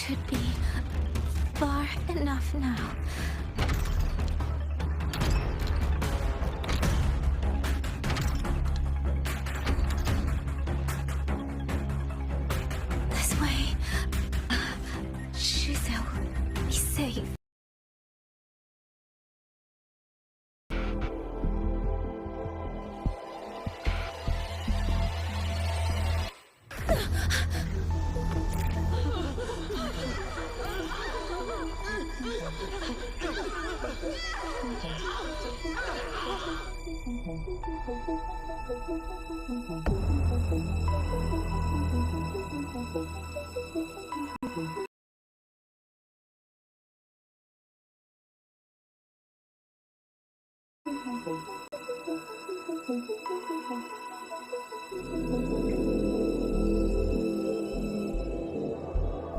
should be far enough now. This way. Shizel, be safe.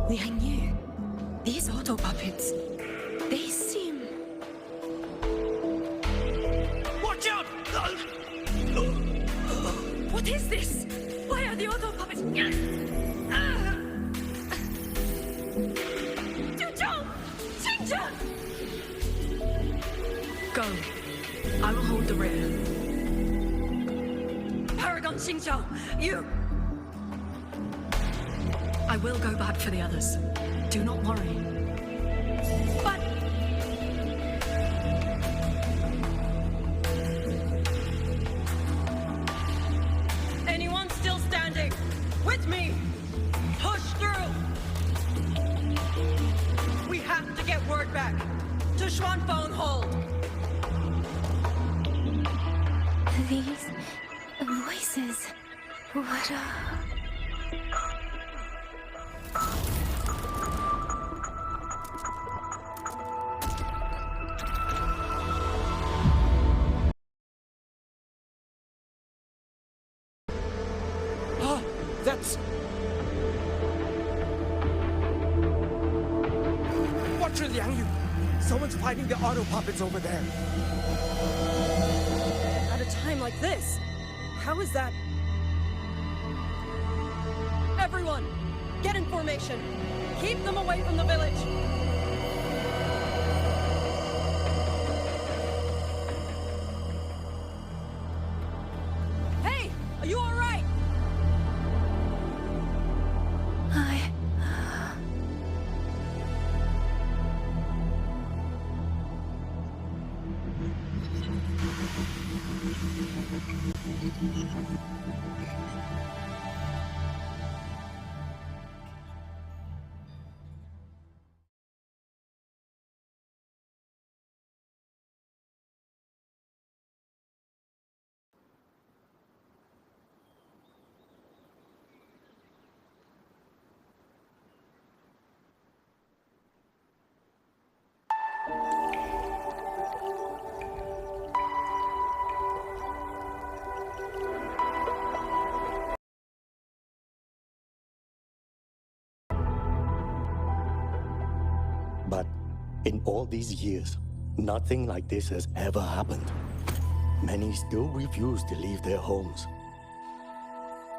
Liang Yu, these auto puppets, they seem... Watch out! What is this? Why are the auto puppets... Go. I will hold the rear. Paragon Xingzhou, you... I will go back for the others. Do not worry. But... Anyone still standing? With me! Push through! We have to get word back. To Xuanfeng hold! These voices, what That's... Watch it, Liang Yu! Someone's fighting the auto puppets over there. At a time like this, how is that? Everyone, get in formation. Keep them away from the village. Hey, are you all right? But in all these years, nothing like this has ever happened. Many still refuse to leave their homes.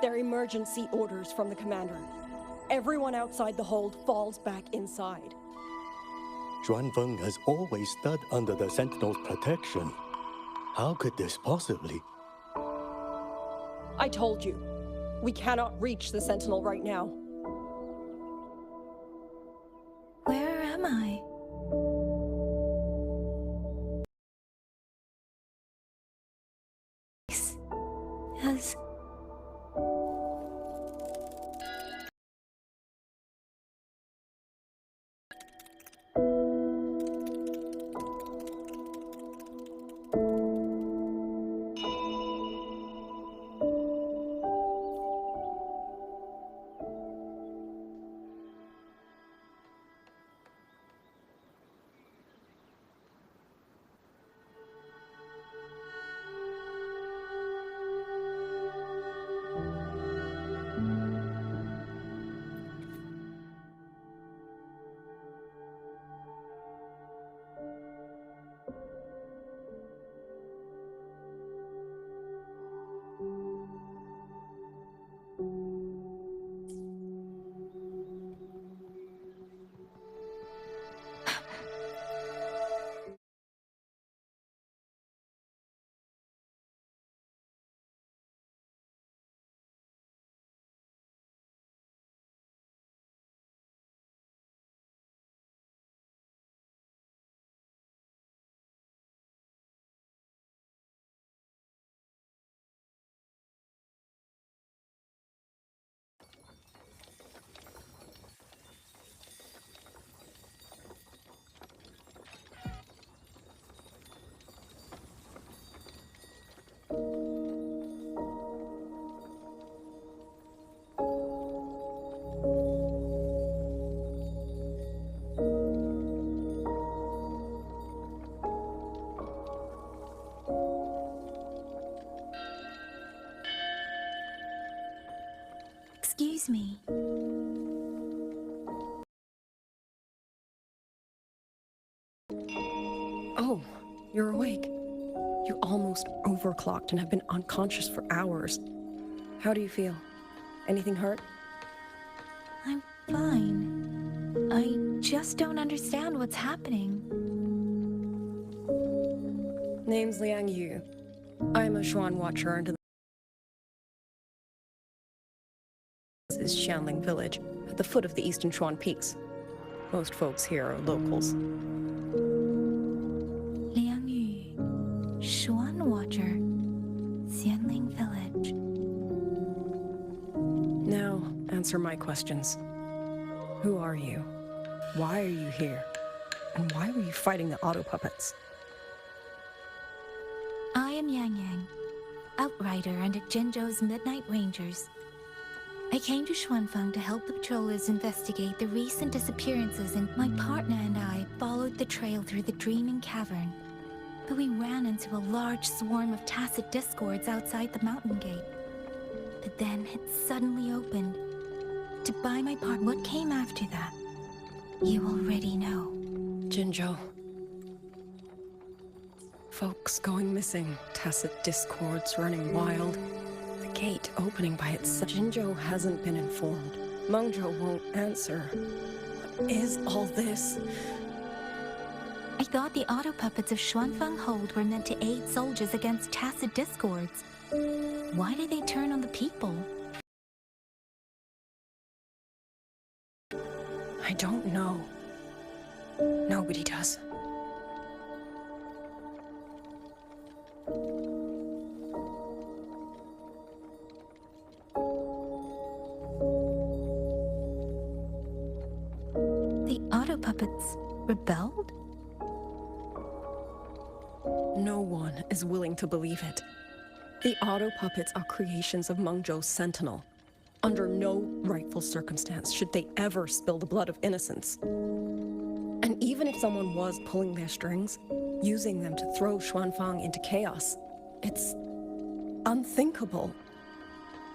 They're emergency orders from the commander. Everyone outside the hold falls back inside. Xuanfeng has always stood under the Sentinel's protection. How could this possibly? I told you, we cannot reach the Sentinel right now. Where am I? As Oh, you're awake. You almost overclocked and have been unconscious for hours. How do you feel? Anything hurt? I'm fine. I just don't understand what's happening. Name's Liang Yu. I'm a Xuan Watcher, and this is Shanling Village, at the foot of the Eastern Xuan Peaks. Most folks here are locals. Liang Yu, Xuan Watcher, Xianling Village. Now, answer my questions. Who are you? Why are you here? And why were you fighting the auto puppets? I am Yang Yang, Outrider under Jinzhou's Midnight Rangers. I came to Xuanfeng to help the patrollers investigate the recent disappearances, and my partner and I followed the trail through the Dreaming Cavern. But we ran into a large swarm of tacit discords outside the mountain gate. But then it suddenly opened. To buy my part, what came after that? You already know. Jinzhou. Folks going missing, tacit discords running wild. The gate opening by itself. Jinzhou hasn't been informed. Mengzhou won't answer. What is all this? I thought the auto puppets of Xuanfeng Hold were meant to aid soldiers against tacit discords. Why did they turn on the people? I don't know. Nobody does. The auto puppets rebelled? No one is willing to believe it. The auto puppets are creations of Mengzhou's Sentinel. Under no rightful circumstance should they ever spill the blood of innocents. And even if someone was pulling their strings, using them to throw Xuanfang into chaos, it's unthinkable.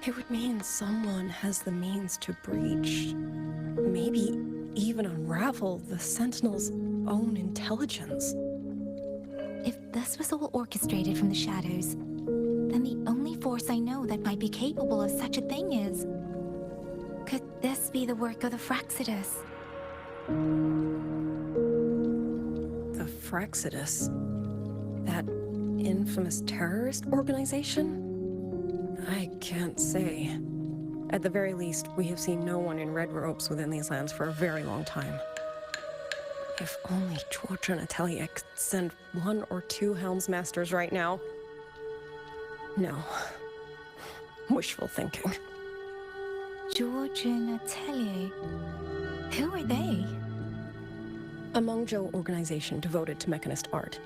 It would mean someone has the means to breach, maybe even unravel the Sentinel's own intelligence. If this was all orchestrated from the shadows, then the only force I know that might be capable of such a thing is... Could this be the work of the Fraxidus? The Fraxidus? That infamous terrorist organization? I can't say. At the very least, we have seen no one in red robes within these lands for a very long time. If only George and Atelier could send 1 or 2 Helmsmasters right now. No. Wishful thinking. George and Atelier. Who are they? A Mengzhou organization devoted to mechanist art.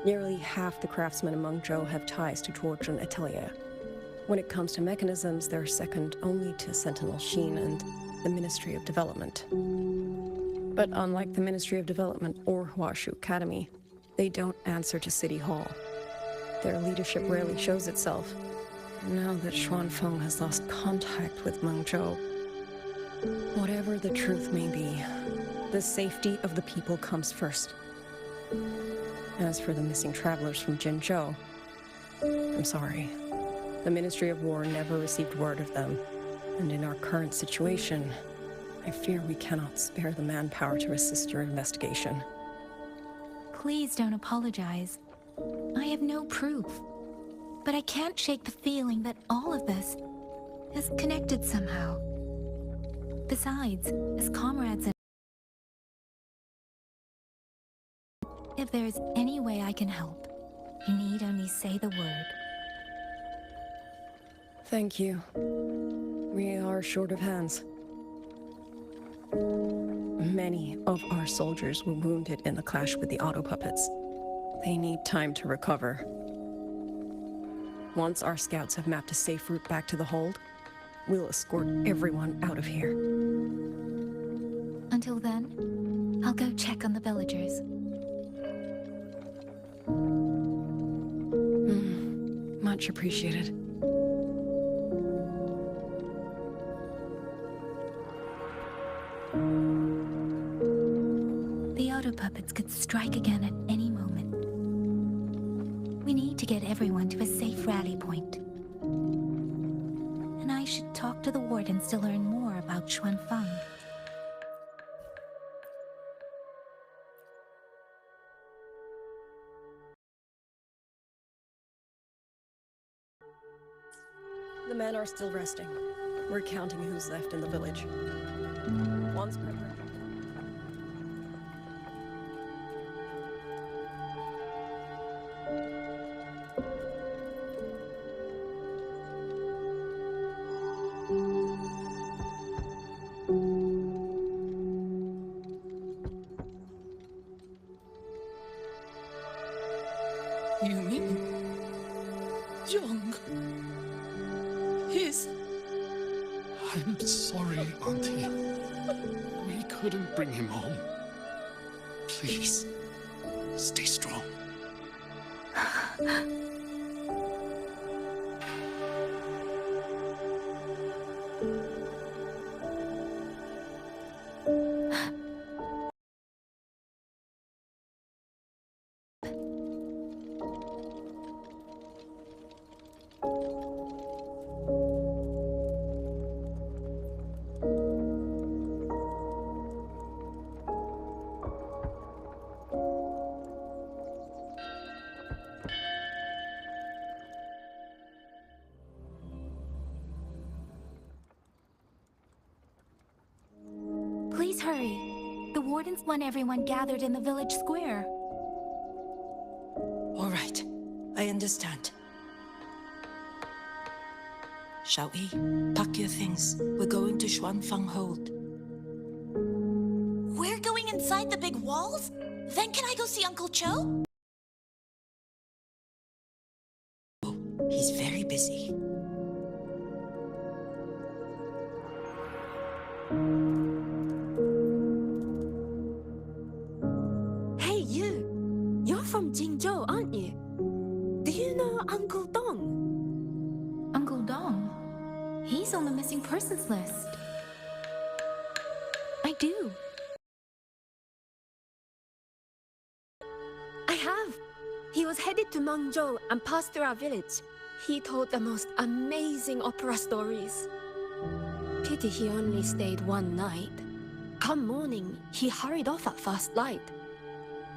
Nearly half the craftsmen in Mengzhou have ties to George and Atelier. When it comes to mechanisms, they're second only to Sentinel Xin and the Ministry of Development. But unlike the Ministry of Development or Huashu Academy, they don't answer to City Hall. Their leadership rarely shows itself. Now that Xuanfeng has lost contact with Mengzhou, whatever the truth may be, the safety of the people comes first. As for the missing travelers from Jinzhou, I'm sorry. The Ministry of War never received word of them, and in our current situation, I fear we cannot spare the manpower to assist your investigation. Please don't apologize. I have no proof. But I can't shake the feeling that all of this is connected somehow. Besides, as comrades and... If there's any way I can help, you need only say the word. Thank you. We are short of hands. Many of our soldiers were wounded in the clash with the auto puppets. They need time to recover. Once our scouts have mapped a safe route back to the hold, we'll escort everyone out of here. Until then, I'll go check on the villagers. Much appreciated. The auto puppets could strike again at any moment. We need to get everyone to a safe rally point. And I should talk to the wardens to learn more about Xuanfang. The men are still resting. We're counting who's left in the village. Once per person. You mean Jung? He's... I'm sorry, Auntie. We couldn't bring him home. Please, stay strong. Please hurry. The wardens want everyone gathered in the village square. All right, I understand. Shall we? Pack your things. We're going to Xuanfang Hold. We're going inside the big walls? Then can I go see Uncle Cho? Oh, he's very busy. Hey, you! You're from Jingzhou, aren't you? Do you know Uncle Dong? Uncle Dong? He's on the missing persons list. I do. I have. He was headed to Mengzhou and passed through our village. He told the most amazing opera stories. Pity he only stayed one night. Come morning, he hurried off at first light.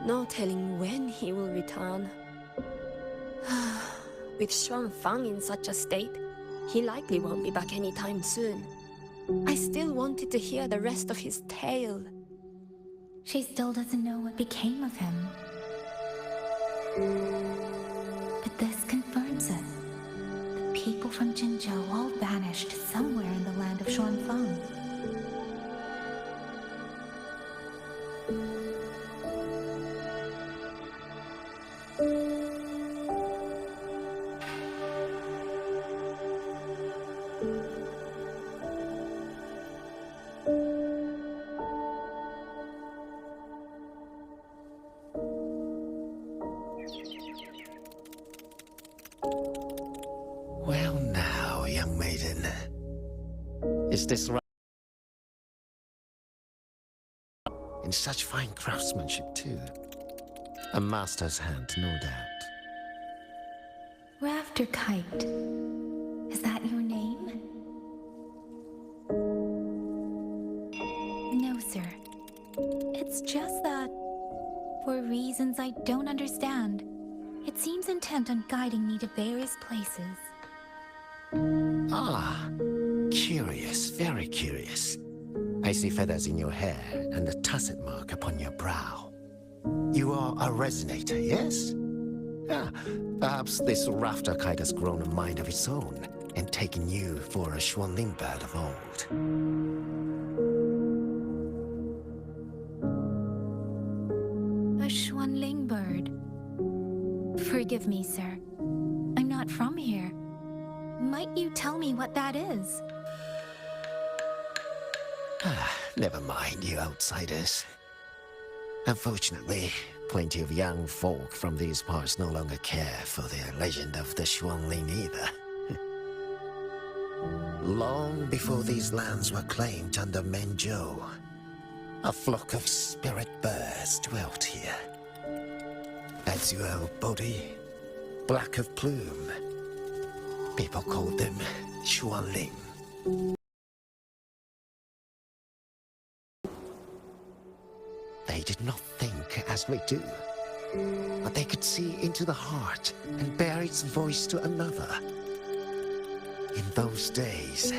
No telling when he will return. With Xuanfang in such a state, he likely won't be back anytime soon. I still wanted to hear the rest of his tale. She still doesn't know what became of him. But this confirms it. The people from Jinzhou all vanished somewhere in the land of Xuanfang. Well now, young maiden. Is this right? In such fine craftsmanship, too. A master's hand, no doubt. Rafter Kite. Is that your name? No, sir. It's just that, for reasons I don't understand, it seems intent on guiding me to various places. Ah, curious, very curious. I see feathers in your hair and a tusset mark upon your brow. You are a resonator, yes? Ah, perhaps this rafter kite has grown a mind of its own and taken you for a Xuanling bird of old. A Xuanling bird. Forgive me, sir. I'm not from here. Might you tell me what that is? Ah, never mind, you outsiders. Unfortunately, plenty of young folk from these parts no longer care for the legend of the Xuanling either. Long before these lands were claimed under Mengzhou, A flock of spirit birds dwelt here. Azure body, black of plume. People called them Xuanling. They did not think as we do, but they could see into the heart and bear its voice to another. In those days,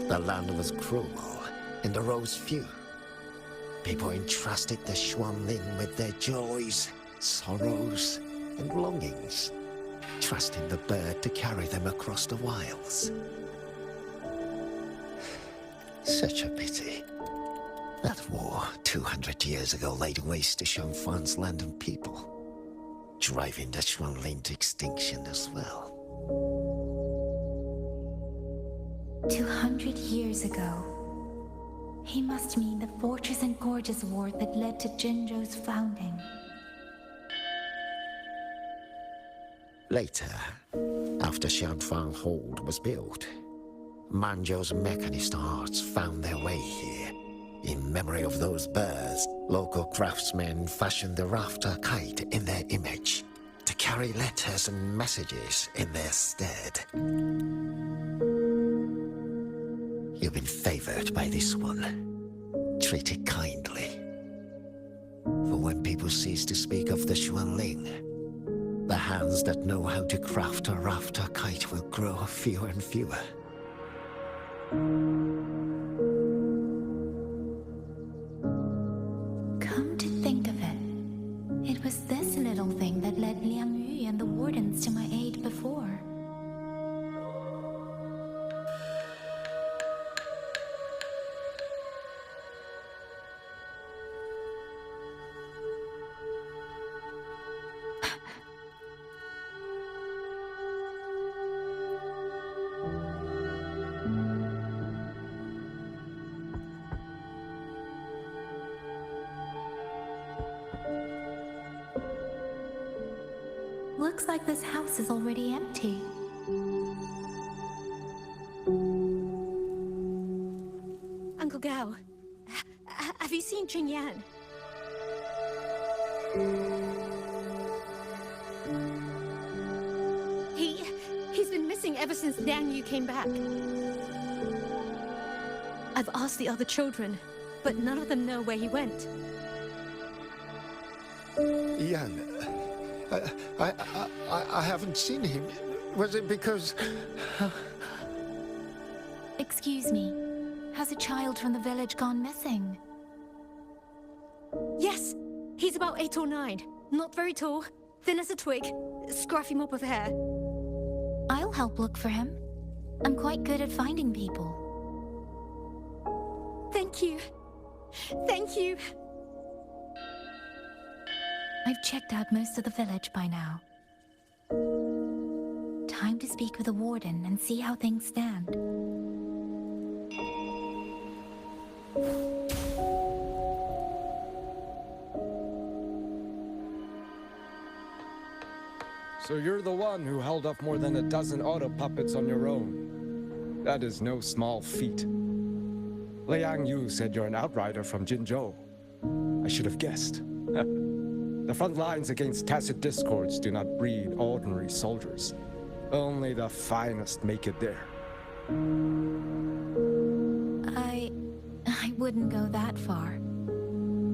the land was cruel and the roads few. People entrusted the Xuanling with their joys, sorrows, and longings, trusting the bird to carry them across the wilds. Such a pity. That war 200 years ago laid waste to Xuanfang's land and people, driving the Xuanling to extinction as well. 200 years ago. He must mean the Fortress and Gorges War that led to Jinzhou's founding. Later, after Xuanfang Hold was built, Manzhou's mechanist arts found their way here. In memory of those birds, local craftsmen fashioned the rafter kite in their image to carry letters and messages in their stead. You've been favored by this one. Treat it kindly. For when people cease to speak of the Xuanling, the hands that know how to craft a rafter kite will grow fewer and fewer. Come to think of it, it was this little thing that led Liang Yu and the wardens to my aid before. Looks like this house is already empty. Uncle Gao, have you seen Jing Yan? He's been missing ever since Liang Yu came back. I've asked the other children, but none of them know where he went. Yan, I haven't seen him. Was it because... Excuse me, has a child from the village gone missing? Yes, he's about 8 or 9. Not very tall, thin as a twig, scruffy mop of hair. I'll help look for him. I'm quite good at finding people. Thank you. Thank you. I've checked out most of the village by now. Time to speak with the warden and see how things stand. So you're the one who held off more than a dozen auto puppets on your own. That is no small feat. Liang Yu said you're an outrider from Jinzhou. I should have guessed. The front lines against tacit discords do not breed ordinary soldiers. Only the finest make it there. I wouldn't go that far.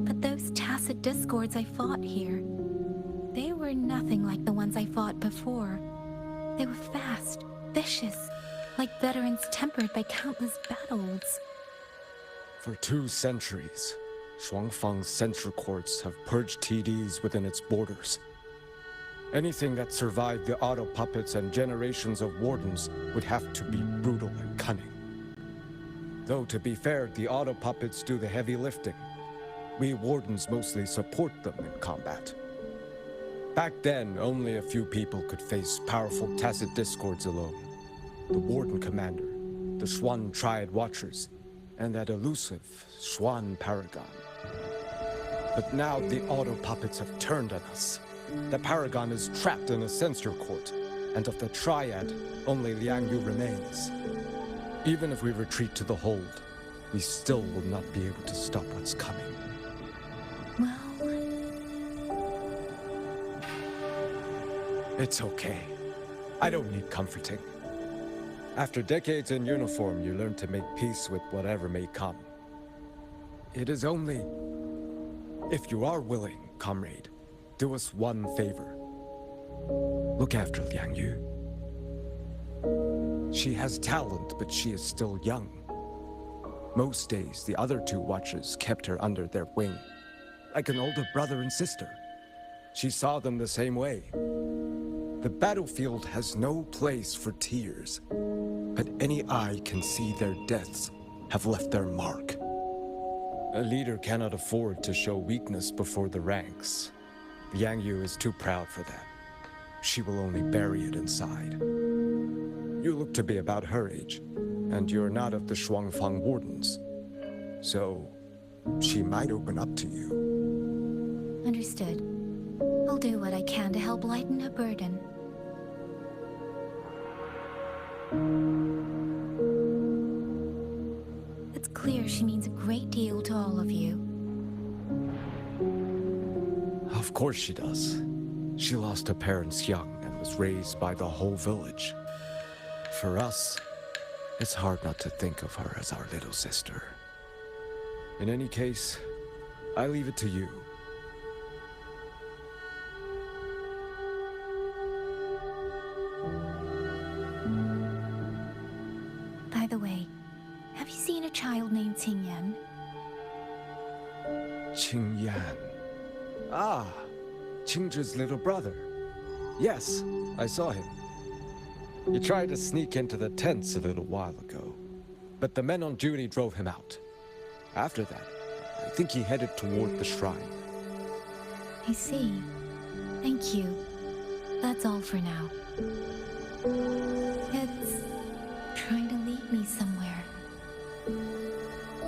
But those tacit discords I fought here, they were nothing like the ones I fought before. They were fast, vicious, like veterans tempered by countless battles. For 2 centuries, Shuangfang's censure courts have purged TDs within its borders. Anything that survived the auto puppets and generations of wardens would have to be brutal and cunning. Though to be fair, the auto puppets do the heavy lifting. We wardens mostly support them in combat. Back then, only a few people could face powerful tacit discords alone. The warden commander, the Xuan Triad Watchers, and that elusive Xuan Paragon. But now the auto puppets have turned on us. The Paragon is trapped in a censure court, and of the Triad, only Liang Yu remains. Even if we retreat to the hold, we still will not be able to stop what's coming. Well, It's okay. I don't need comforting. After decades in uniform, you learn to make peace with whatever may come. It is only... If you are willing, comrade, do us one favor. Look after Liang Yu. She has talent, but she is still young. Most days, the other two watchers kept her under their wing, like an older brother and sister. She saw them the same way. The battlefield has no place for tears, but any eye can see their deaths have left their mark. A leader cannot afford to show weakness before the ranks. Liang Yu is too proud for that. She will only bury it inside. You look to be about her age, and you're not of the Shuangfang Wardens. So, she might open up to you. understood. I'll do what I can to help lighten her burden. It's clear she means a great deal to all of you. Of course she does. She lost her parents young and was raised by the whole village. For us, it's hard not to think of her as our little sister. In any case, I leave it to you. By the way, have you seen a child named Qingyan? Qingyan. Ah, Qingzhi's little brother. Yes, I saw him. He tried to sneak into the tents a little while ago, but the men on duty drove him out. After that, I think he headed toward the shrine. I see. Thank you. That's all for now. It's trying to lead me somewhere.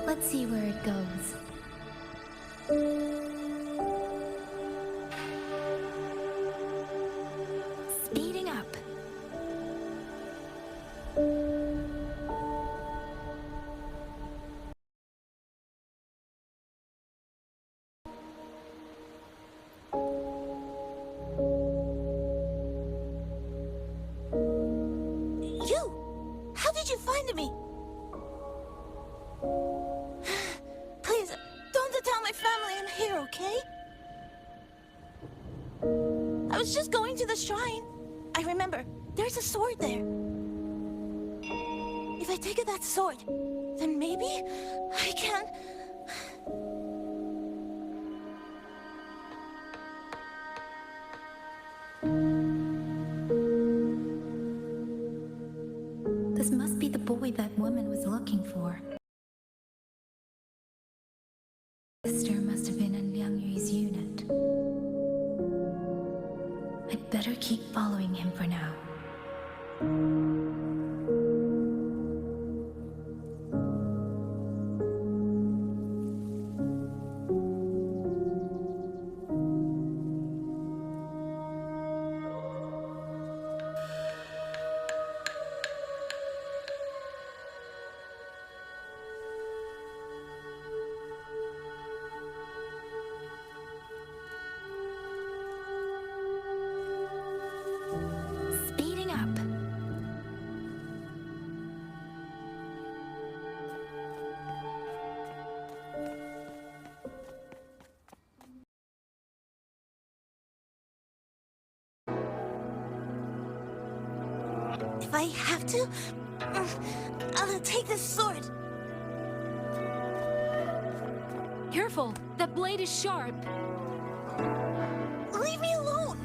Let's see where it goes. Speeding up. You! How did you find me? Please, don't tell my family I'm here, okay? I was just going to the shrine. I remember, there's a sword there. If I take that sword, then maybe I can... This must be the boy that woman was looking for. Sister must have been in Liang Yu's unit. I'd better keep following him for now. Speeding up. If I have to, I'll take this sword. Careful! That blade is sharp! Leave me alone!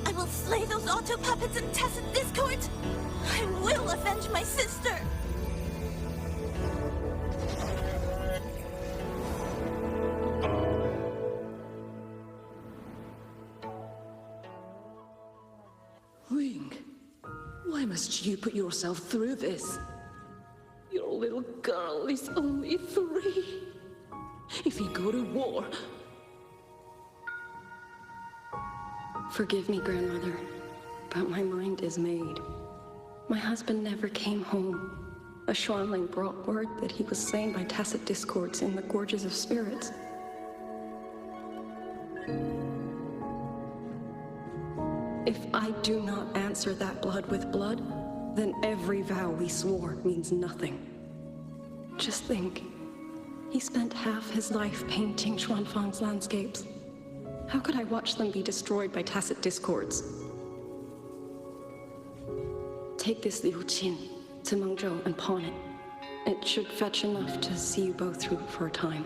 I will slay those auto puppets and tacit discords! I will avenge my sister! Wing, why must you put yourself through this? Your little girl is only 3. If you go to war... Forgive me, Grandmother, but my mind is made. My husband never came home. A Xuanling brought word that he was slain by tacit discords in the Gorges of Spirits. If I do not answer that blood with blood, then every vow we swore means nothing. Just think, he spent half his life painting Xuanfang's landscapes. How could I watch them be destroyed by tacit discords? Take this Liu Qin to Mengzhou and pawn it. It should fetch enough to see you both through for a time.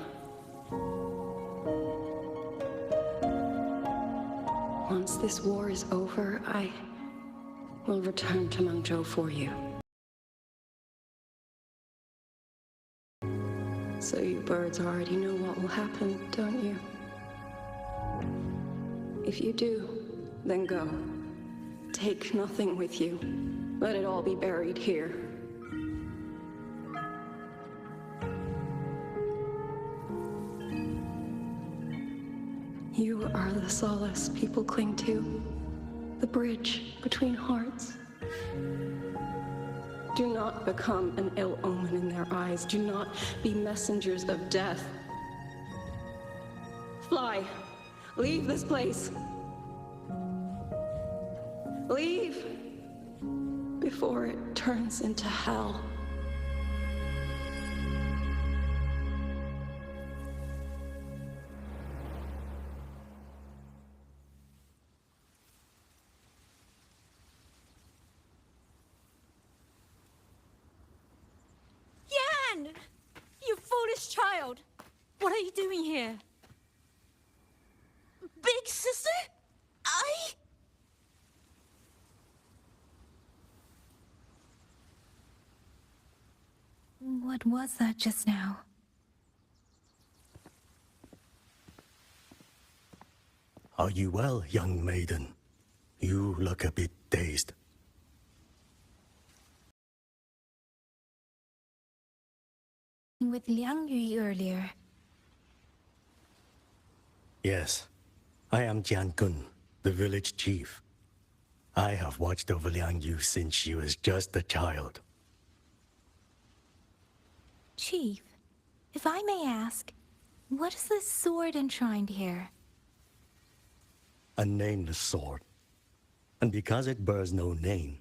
Once this war is over, I will return to Mengzhou for you. So you birds already know what will happen, don't you? If you do, then go. Take nothing with you. Let it all be buried here. You are the solace people cling to, the bridge between hearts. Do not become an ill omen in their eyes. Do not be messengers of death. Fly. Leave this place. Leave before it turns into hell. Yan! You foolish child! What are you doing here? Big sister? What was that just now? Are you well, young maiden? You look a bit dazed. With Liang Yu earlier. Yes, I am Jian Kun, the village chief. I have watched over Liang Yu since she was just a child. Chief, if I may ask, what is this sword enshrined here? A nameless sword. And because it bears no name,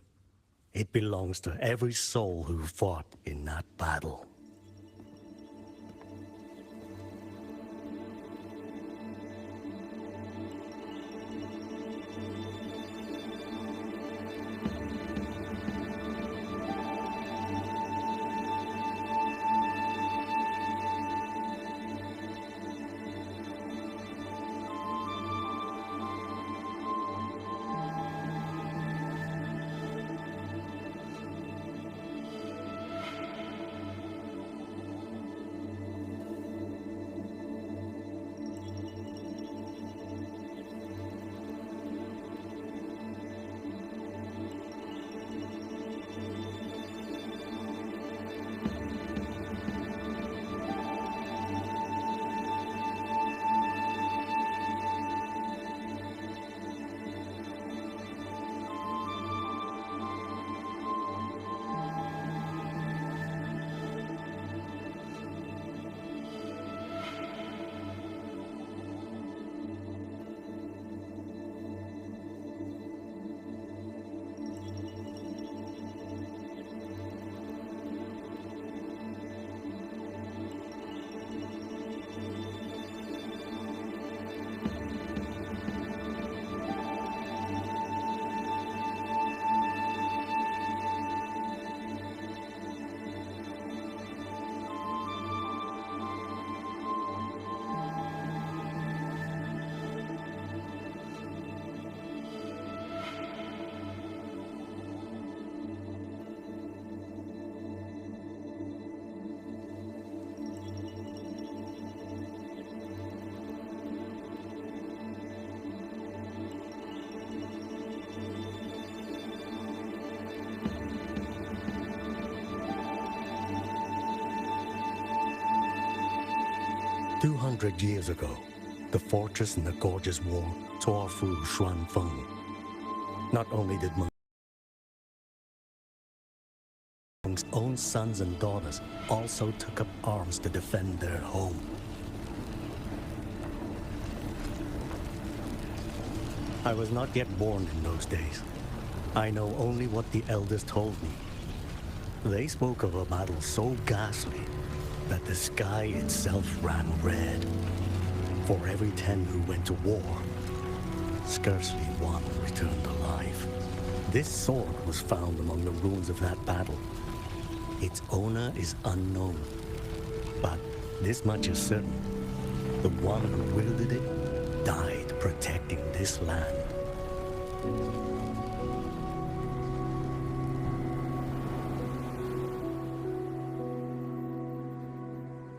it belongs to every soul who fought in that battle. "200 years ago, the fortress in the gorgeous wall tore through Xuanfeng. Not only did Meng's own sons and daughters also took up arms to defend their home. I was not yet born in those days. I know only what the elders told me. They spoke of a battle so ghastly that the sky itself ran red. For every 10 who went to war, scarcely one returned alive. This sword was found among the ruins of that battle. Its owner is unknown, but this much is certain. The one who wielded it died protecting this land.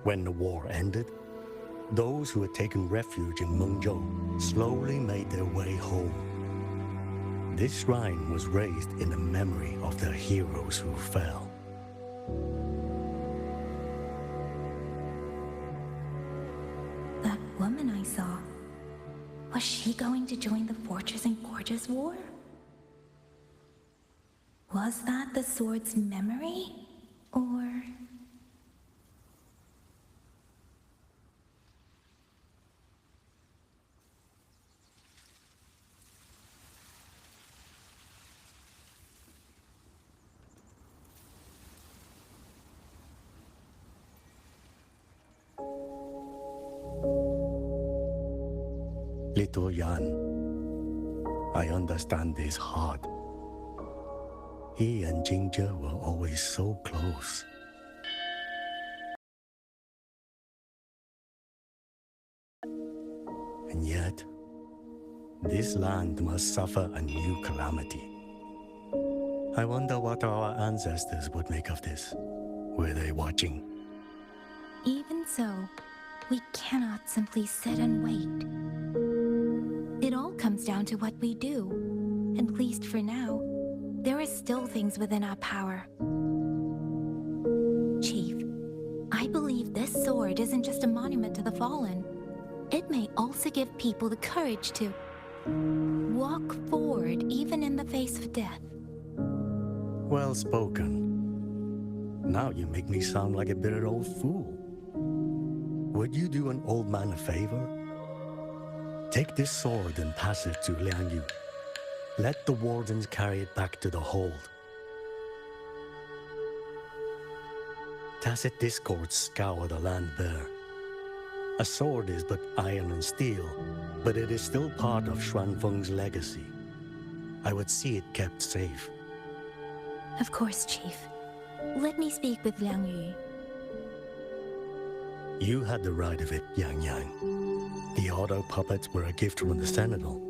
When the war ended, those who had taken refuge in Mengzhou slowly made their way home. This shrine was raised in the memory of the heroes who fell. That woman I saw, was she going to join the Fortress and Gorges War? Was that the sword's memory? Or... Little Yan, I understand his heart. He and Jingzhe were always so close. And yet, this land must suffer a new calamity. I wonder what our ancestors would make of this. Were they watching? Even so, we cannot simply sit and wait. It all comes down to what we do. At least for now, there are still things within our power. Chief, I believe this sword isn't just a monument to the fallen. It may also give people the courage to walk forward even in the face of death. Well spoken. Now you make me sound like a bitter old fool. Would you do an old man a favor? Take this sword and pass it to Liang Yu. Let the wardens carry it back to the hold. Tacit discords scour the land bare. A sword is but iron and steel, but it is still part of Xuanfeng's legacy. I would see it kept safe. Of course, Chief. Let me speak with Liang Yu. You had the right of it, Yang Yang. The auto puppets were a gift from the Sentinel,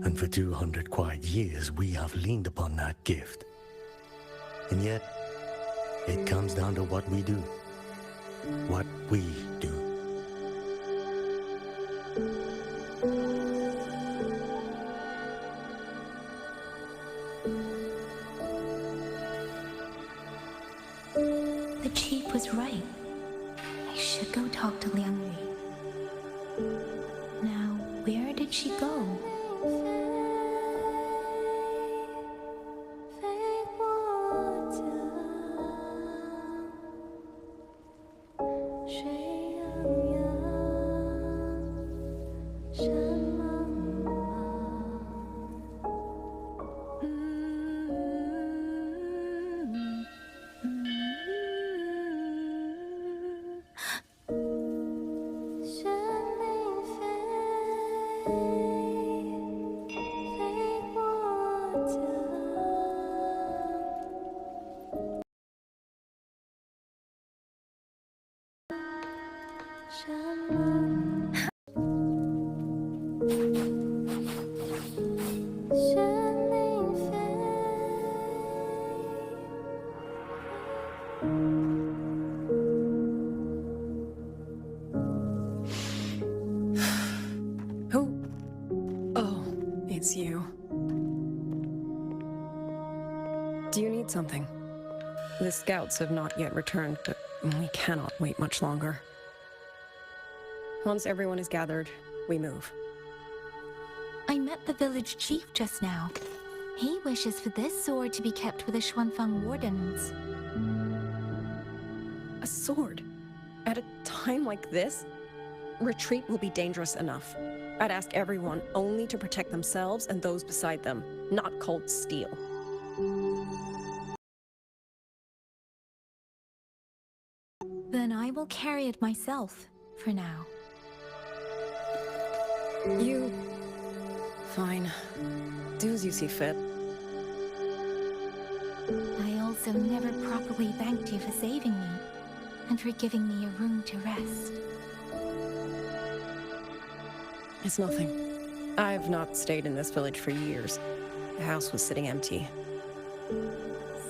and for 200 quiet years we have leaned upon that gift. And yet, it comes down to what we do. What we do. The Chief was right. I should go talk to Liang Yu. Now, where did she go? Who? Oh, it's you. Do you need something? The scouts have not yet returned, but we cannot wait much longer. Once everyone is gathered, we move. I met the village chief just now. He wishes for this sword to be kept with the Xuanfang wardens. A sword? At a time like this? Retreat will be dangerous enough. I'd ask everyone only to protect themselves and those beside them, not cold steel. Then I will carry it myself, for now. You... Fine. Do as you see fit. I also never properly thanked you for saving me, and for giving me a room to rest. It's nothing. I've not stayed in this village for years. The house was sitting empty.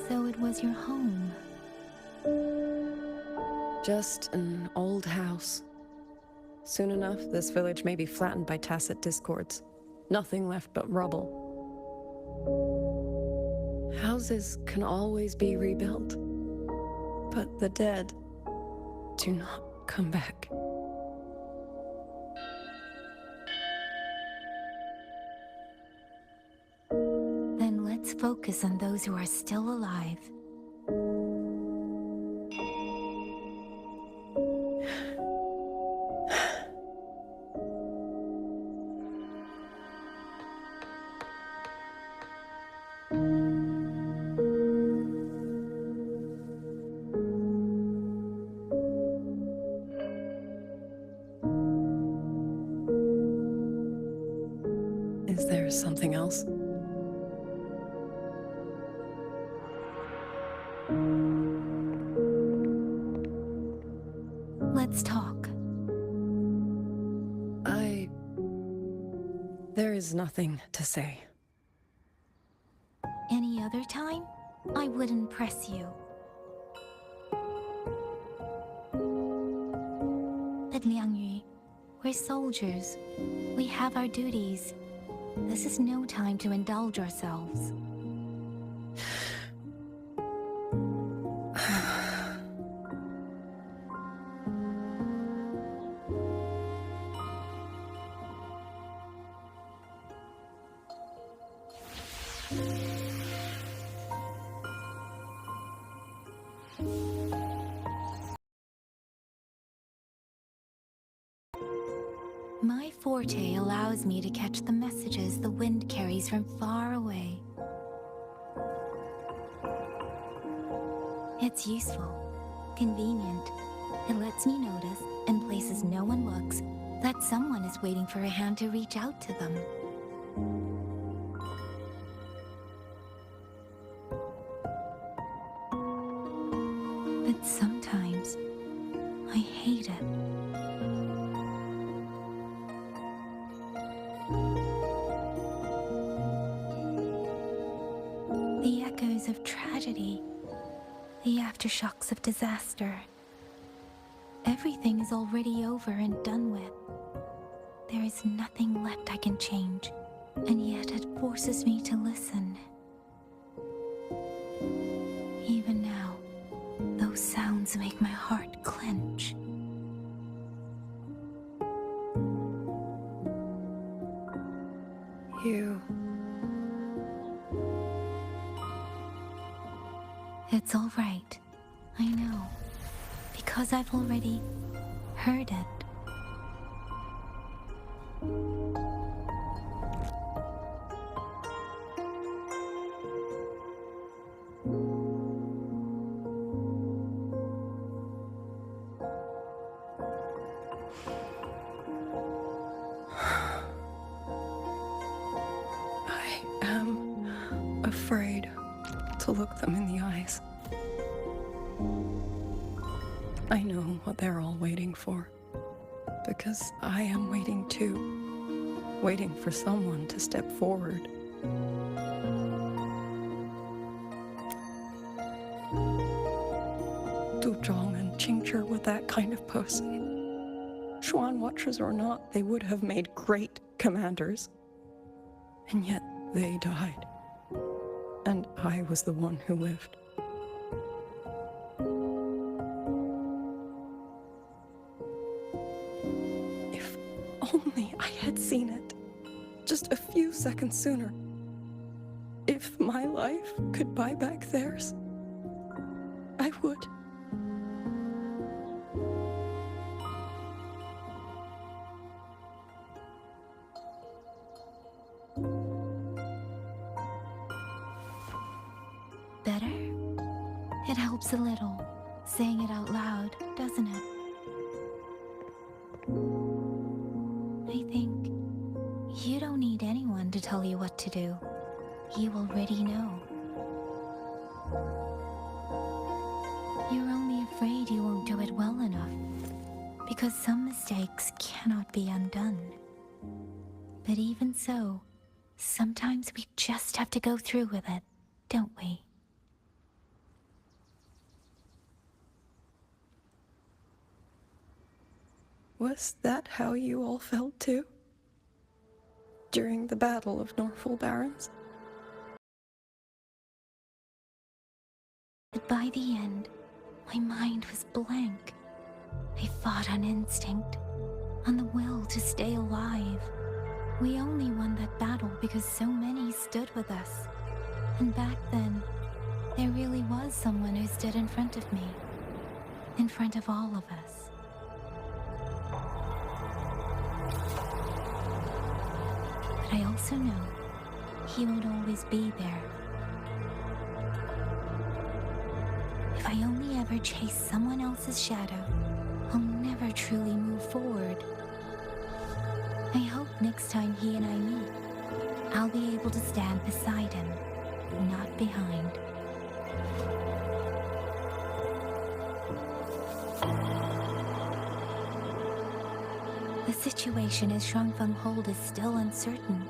So it was your home. Just an old house. Soon enough, this village may be flattened by tacit discords. Nothing left but rubble. Houses can always be rebuilt, but the dead do not come back. Then let's focus on those who are still alive. Is there something else? Let's talk. There is nothing to say. Any other time, I wouldn't press you. But Liangyu, we're soldiers. We have our duties. This is no time to indulge ourselves. My forte allows me to catch the messages the wind carries from far away. It's useful, convenient. It lets me notice, in places no one looks, that someone is waiting for a hand to reach out to them. But sometimes, I hate it. The echoes of tragedy, the aftershocks of disaster. Everything is already over and done with. There is nothing left I can change, and yet it forces me to listen. Even now, those sounds make my heart clench. It's all right. I know. Because I've already heard it. I am afraid to look them in the eyes. I know what they're all waiting for, because I am waiting too, waiting for someone to step forward. Du Zhong and Qingzhi were that kind of person. Xuan Watchers or not, they would have made great commanders. And yet they died. And I was the one who lived. If only I had seen it, just a few seconds sooner. If my life could buy back theirs, I would. It helps a little, saying it out loud, doesn't it? I think you don't need anyone to tell you what to do. You already know. You're only afraid you won't do it well enough, because some mistakes cannot be undone. But even so, sometimes we just have to go through with it, don't we? Was that how you all felt too? During the Battle of Norfolk Barrens? But by the end, my mind was blank. I fought on instinct, on the will to stay alive. We only won that battle because so many stood with us. And back then, there really was someone who stood in front of me. In front of all of us. But I also know he won't always be there. If I only ever chase someone else's shadow, I'll never truly move forward. I hope next time he and I meet, I'll be able to stand beside him, not behind. The situation as Shuangfeng Hold is still uncertain,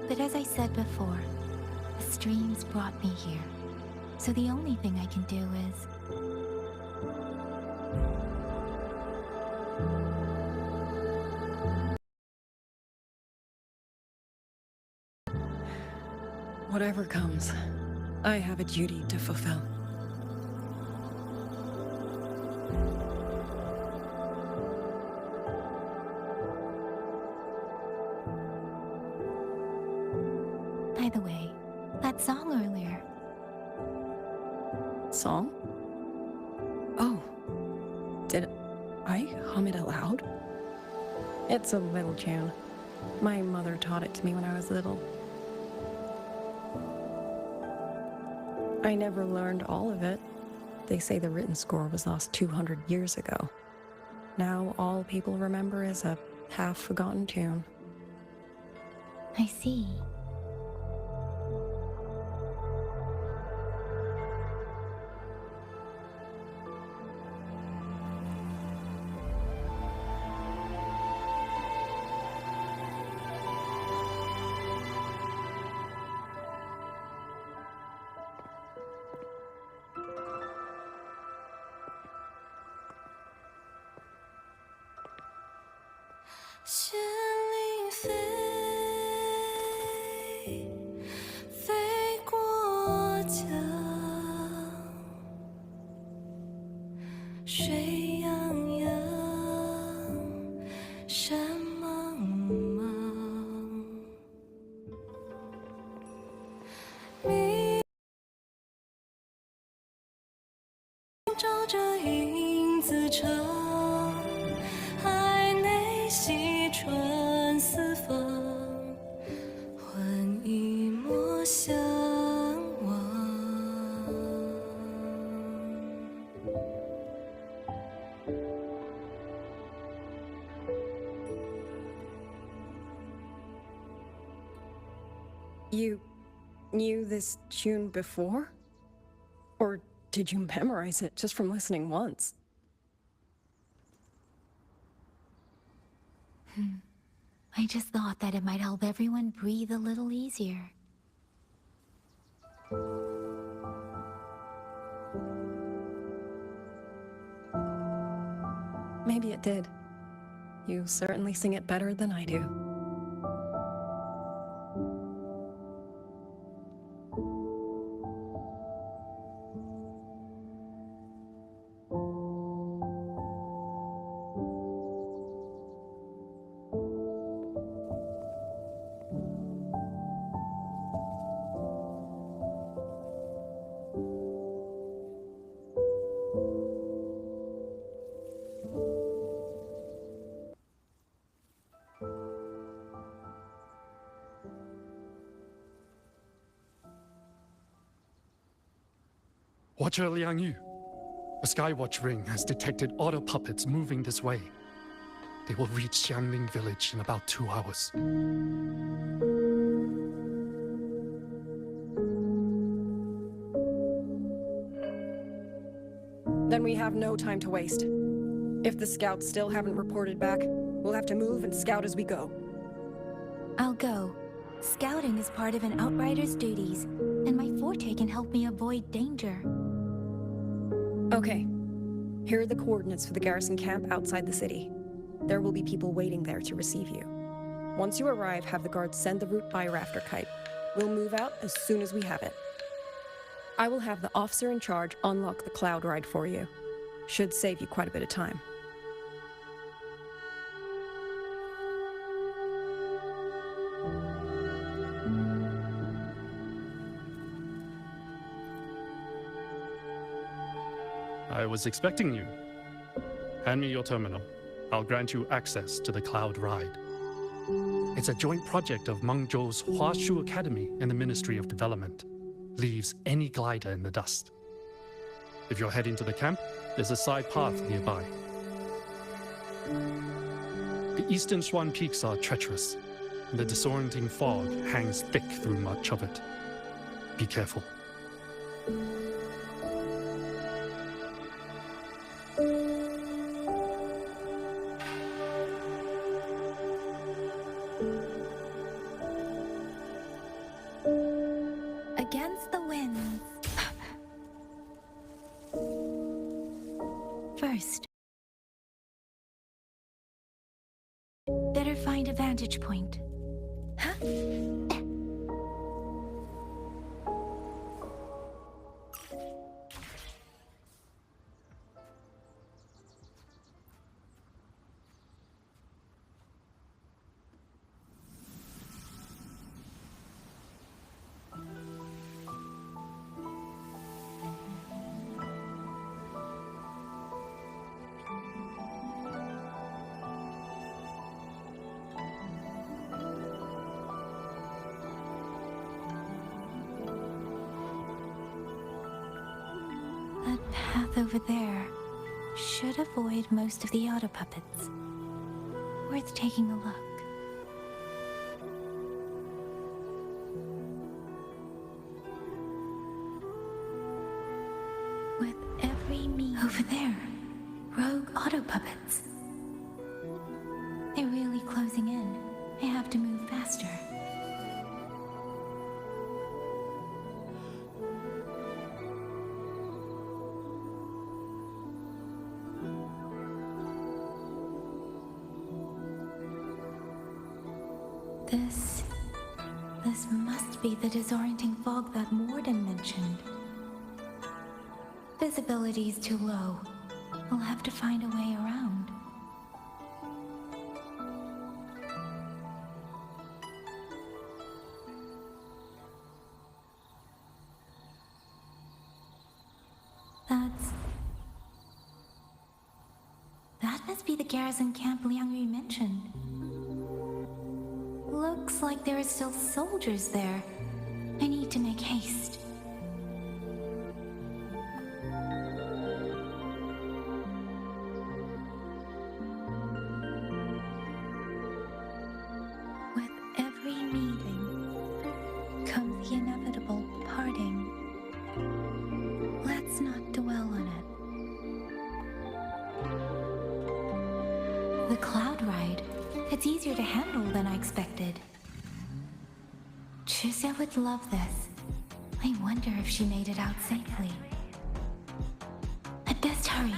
but as I said before, the streams brought me here, so the only thing I can do is... Whatever comes, I have a duty to fulfill. By the way, that song earlier. Song? Oh. Did I hum it aloud? It's a little tune. My mother taught it to me when I was little. I never learned all of it. They say the written score was lost 200 years ago. Now all people remember is a half-forgotten tune. I see. You knew this tune before? Or did you memorize it just from listening once? I just thought that it might help everyone breathe a little easier. Maybe it did. You certainly sing it better than I do. Watcher Liang Yu, a Skywatch ring has detected auto puppets moving this way. They will reach Xiangling village in about 2 hours. Then we have no time to waste. If the scouts still haven't reported back, we'll have to move and scout as we go. I'll go. Scouting is part of an outrider's duties, and my forte can help me avoid danger. Okay. Here are the coordinates for the garrison camp outside the city. There will be people waiting there to receive you. Once you arrive, have the guards send the route by rafter kite. We'll move out as soon as we have it. I will have the officer in charge unlock the cloud ride for you. Should save you quite a bit of time. I was expecting you. Hand me your terminal. I'll grant you access to the cloud ride. It's a joint project of Mengzhou's Huashu Academy and the Ministry of Development. Leaves any glider in the dust. If you're heading to the camp, there's a side path nearby. The eastern Swan Peaks are treacherous, and the disorienting fog hangs thick through much of it. Be careful. Against the winds. First, better find a vantage point. Huh? That path over there should avoid most of the auto puppets. Worth taking a look. With every means over there, rogue auto puppets. They're really closing in. I have to move faster. This must be the disorienting fog that Morden mentioned. Visibility's too low. We'll have to find a way around. That must be the garrison camp Liang Yu mentioned. Looks like there are still soldiers there. I need to make haste. With every meeting comes the inevitable parting. Let's not dwell on it. The cloud ride. It's easier to handle than I expected. Chusha would love this. I wonder if she made it out safely. I'd best hurry.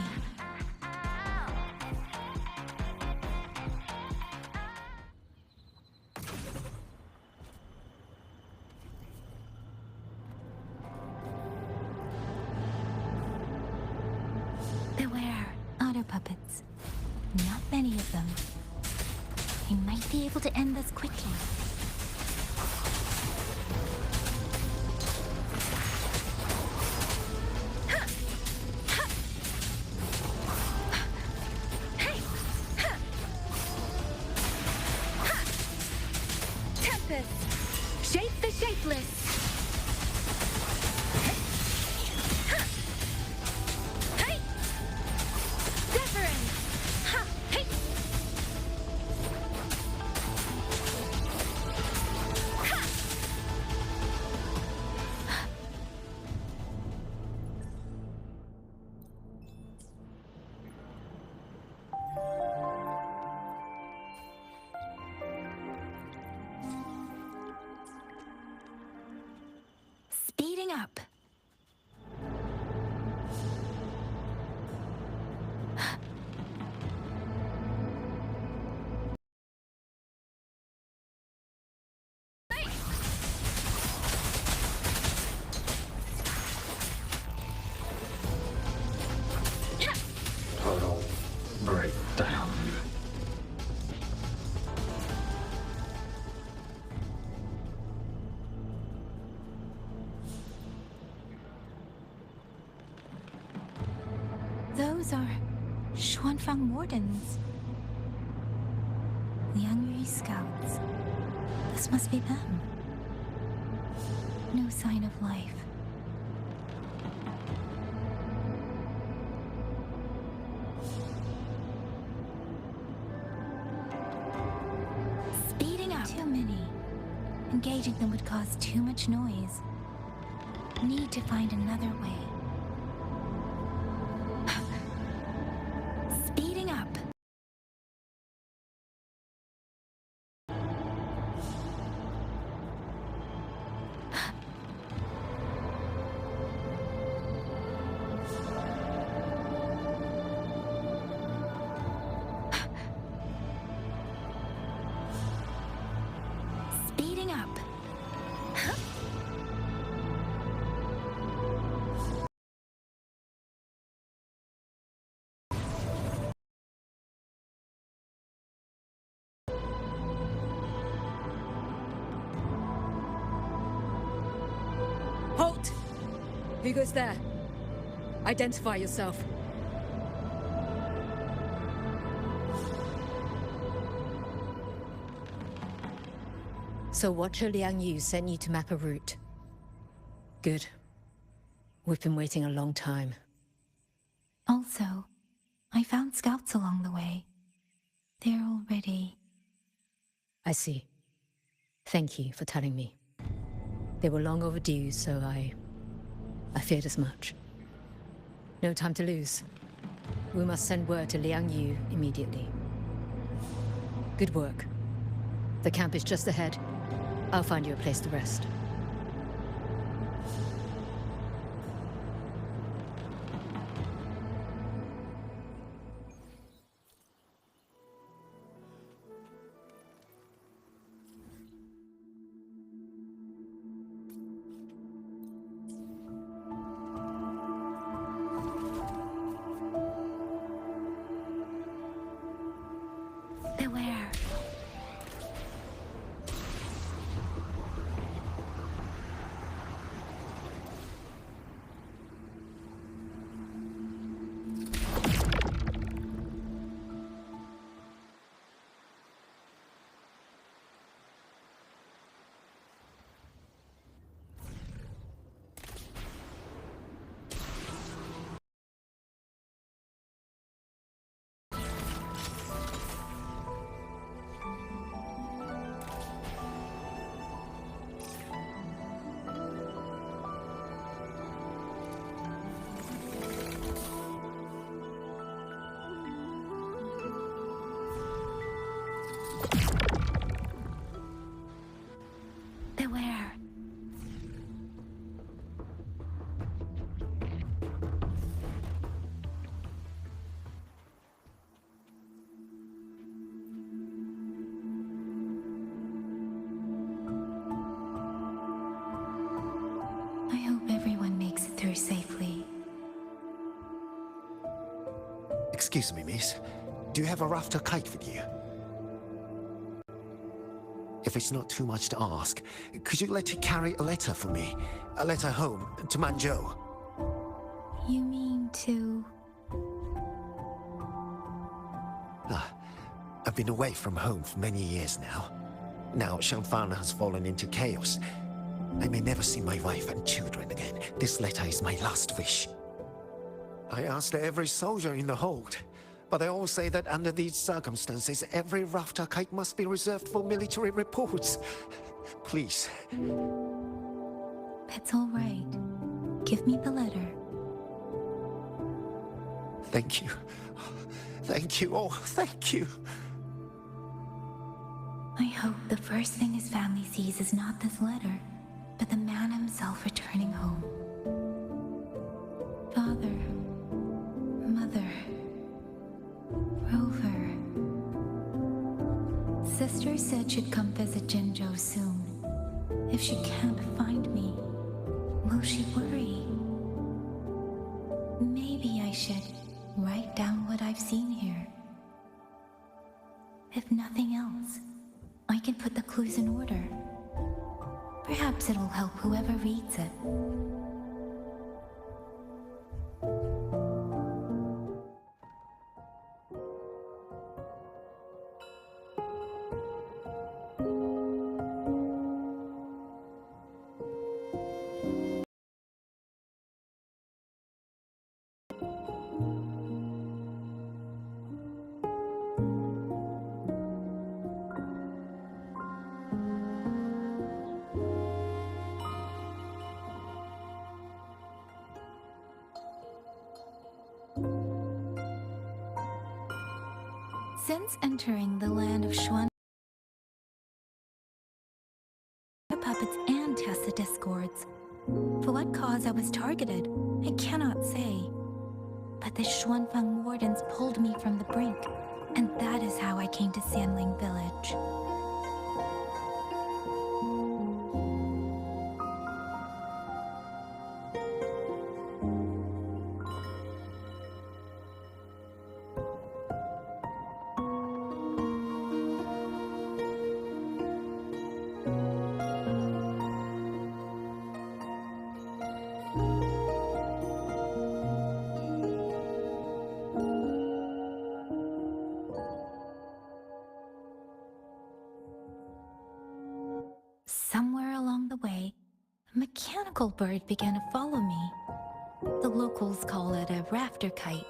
Beware, auto puppets. Not many of them. I might be able to end this quickly. Tempest! Shape the shapeless! Speeding up. Total breakdown. Those are Xuanfang Wardens. Liang Yu scouts. This must be them. No sign of life. Speeding up. Too many. Engaging them would cause too much noise. Need to find another way. Speeding up. Speeding up. Halt! Who goes there? Identify yourself. So Watcher Liang Yu sent you to map a route. Good. We've been waiting a long time. Also, I found scouts along the way. They're all ready. I see. Thank you for telling me. They were long overdue, so I feared as much. No time to lose. We must send word to Liang Yu immediately. Good work. The camp is just ahead. I'll find you a place to rest. Beware. Beware. I hope everyone makes it through safely. Excuse me, miss. Do you have a rafter kite with you? If it's not too much to ask, could you let it carry a letter for me? A letter home, to Manzhou. You mean to... I've been away from home for many years now. Now Shangfang has fallen into chaos. I may never see my wife and children again. This letter is my last wish. I asked every soldier in the hold, but they all say that under these circumstances, every rafter kite must be reserved for military reports. Please. That's all right. Give me the letter. Thank you. Thank you. Oh, thank you. I hope the first thing his family sees is not this letter, but the man himself returning. returning home. Father, Mother, Rover. Sister said she'd come visit Jinzhou soon. If she can't find me, will she worry? Maybe I should write down what I've seen here. If nothing else, I can put the clues in order. Perhaps it'll help whoever reads it. Since entering the land of Xuan puppets and Tessa discords, for what cause I was targeted, I cannot say. But the Xuanfeng wardens pulled me from the brink, and that is how I came to Sanling Village. Somewhere along the way, a mechanical bird began to follow me. The locals call it a rafter kite.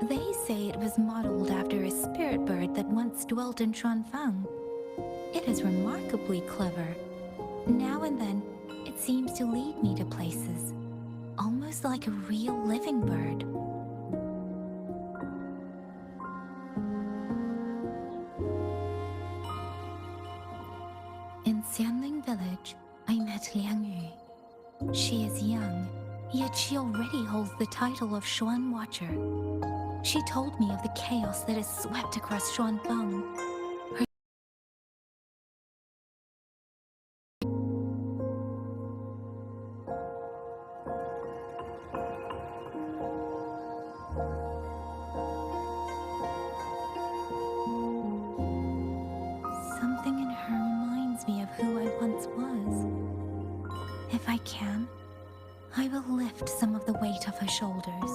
They say it was modeled after a spirit bird that once dwelt in Xuanfang. It is remarkably clever. Now and then, it seems to lead me to places, almost like a real living bird. In Sanling Village, I met Liang Yu. She is young, yet she already holds the title of Xuan Watcher. She told me of the chaos that has swept across Xuanfang. Something in her reminds me of who I once was. If I can, I will lift some of the weight off her shoulders.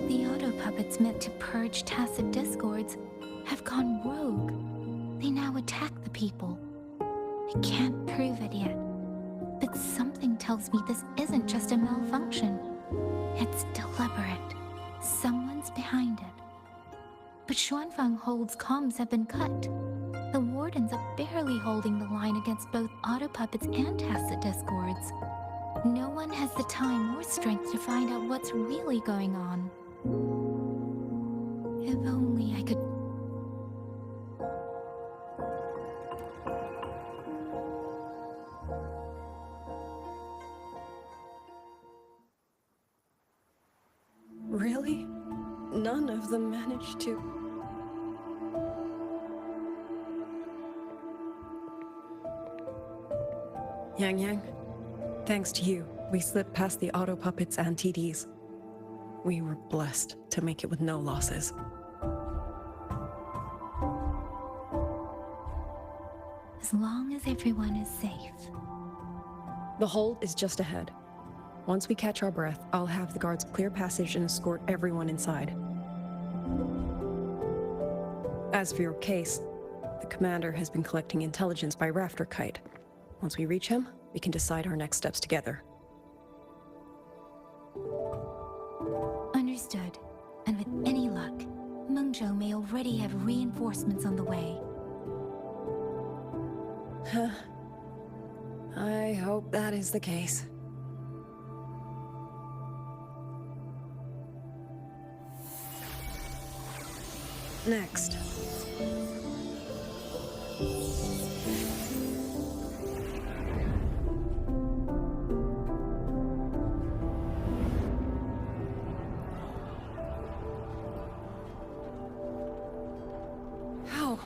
The auto puppets meant to purge tacit discords have gone rogue. They now attack the people. I can't prove it yet, but something tells me this isn't just a malfunction. It's deliberate. Someone's behind it. But Xuanfang holds comms have been cut. The wardens are barely holding the line against both auto puppets and tacit discords. No one has the time or strength to find out what's really going on. If only I could... Really? None of them managed to... Yang, thanks to you, we slipped past the auto puppets and TDs. We were blessed to make it with no losses. As long as everyone is safe. The hold is just ahead. Once we catch our breath, I'll have the guards clear passage and escort everyone inside. As for your case, the commander has been collecting intelligence by rafter kite. Once we reach him, we can decide our next steps together. Understood. And with any luck, Mengzhou may already have reinforcements on the way. I hope that is the case. Next. How?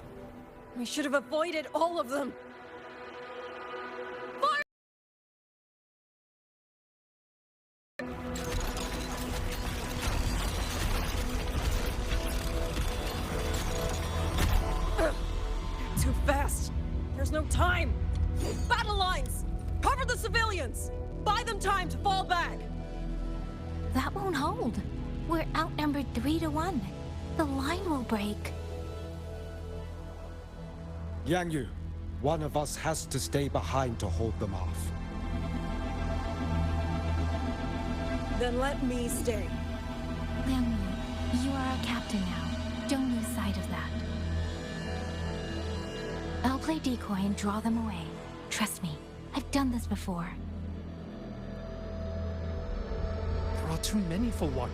We should have avoided all of them. Too fast! There's no time! Battle lines! Cover the civilians! Buy them time to fall back! That won't hold. We're outnumbered 3-1. The line will break. Yang Yu, one of us has to stay behind to hold them off. Then let me stay. Liang Yu, you are our captain now. Don't lose sight of that. I'll play decoy and draw them away. Trust me, I've done this before. There are too many for one.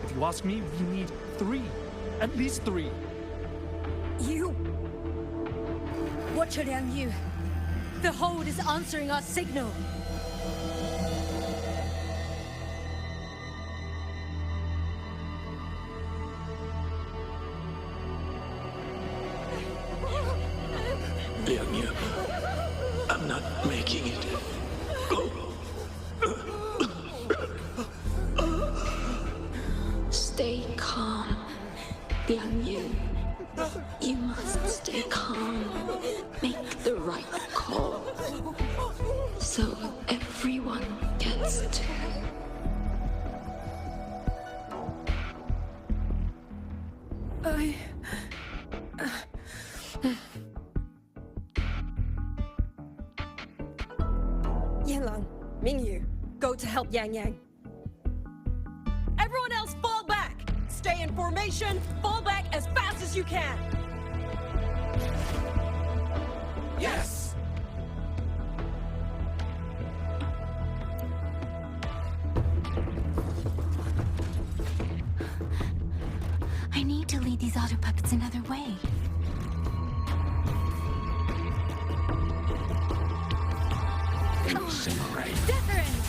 If you ask me, we need 3. At least 3. You! Watch it, Liang Yu. The hold is answering our signal. Liang Yu, I'm not making it. Go. Stay calm, Liang Yu. You must stay calm. Make the right call. So everyone gets to. Yanlang, Mingyu, go to help Yang Yang. Everyone else fall back! Stay in formation, fall back as fast as you can! Yes! I need to lead these otter puppets another way. Incinerate. Difference!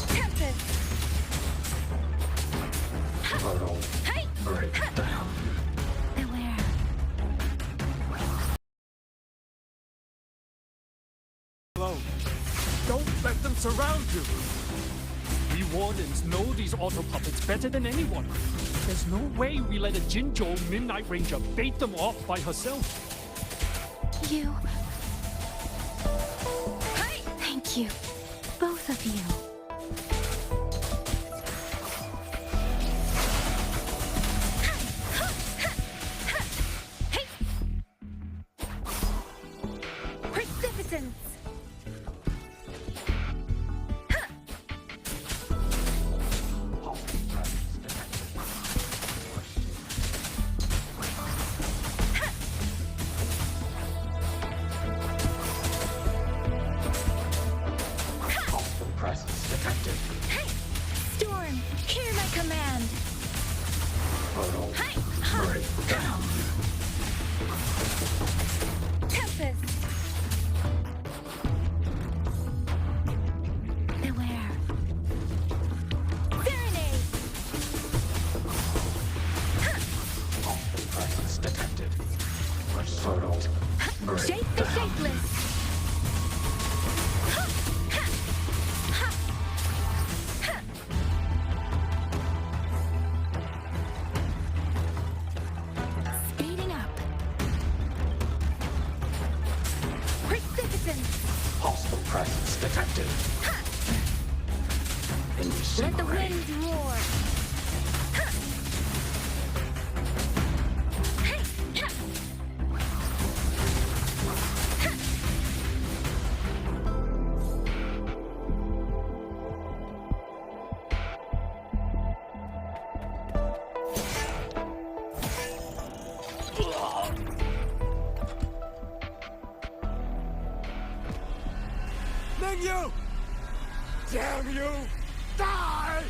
Tempest! Turtle. Hey! Break down. Beware. Alone. Don't let them surround you. We wardens know these auto puppets better than anyone. There's no way we let a Jinzhou Midnight Ranger bait them off by herself. You... Hey! Thank you. Both of you. Precipitance! Presence detected. Hey! Storm, hear my command! Turtle. Hey! Break down. Tempest! Beware. Serenade! Presence detected. Turtle. Break Shape the down. shapeless! Speeding up. you! Damn you! Die!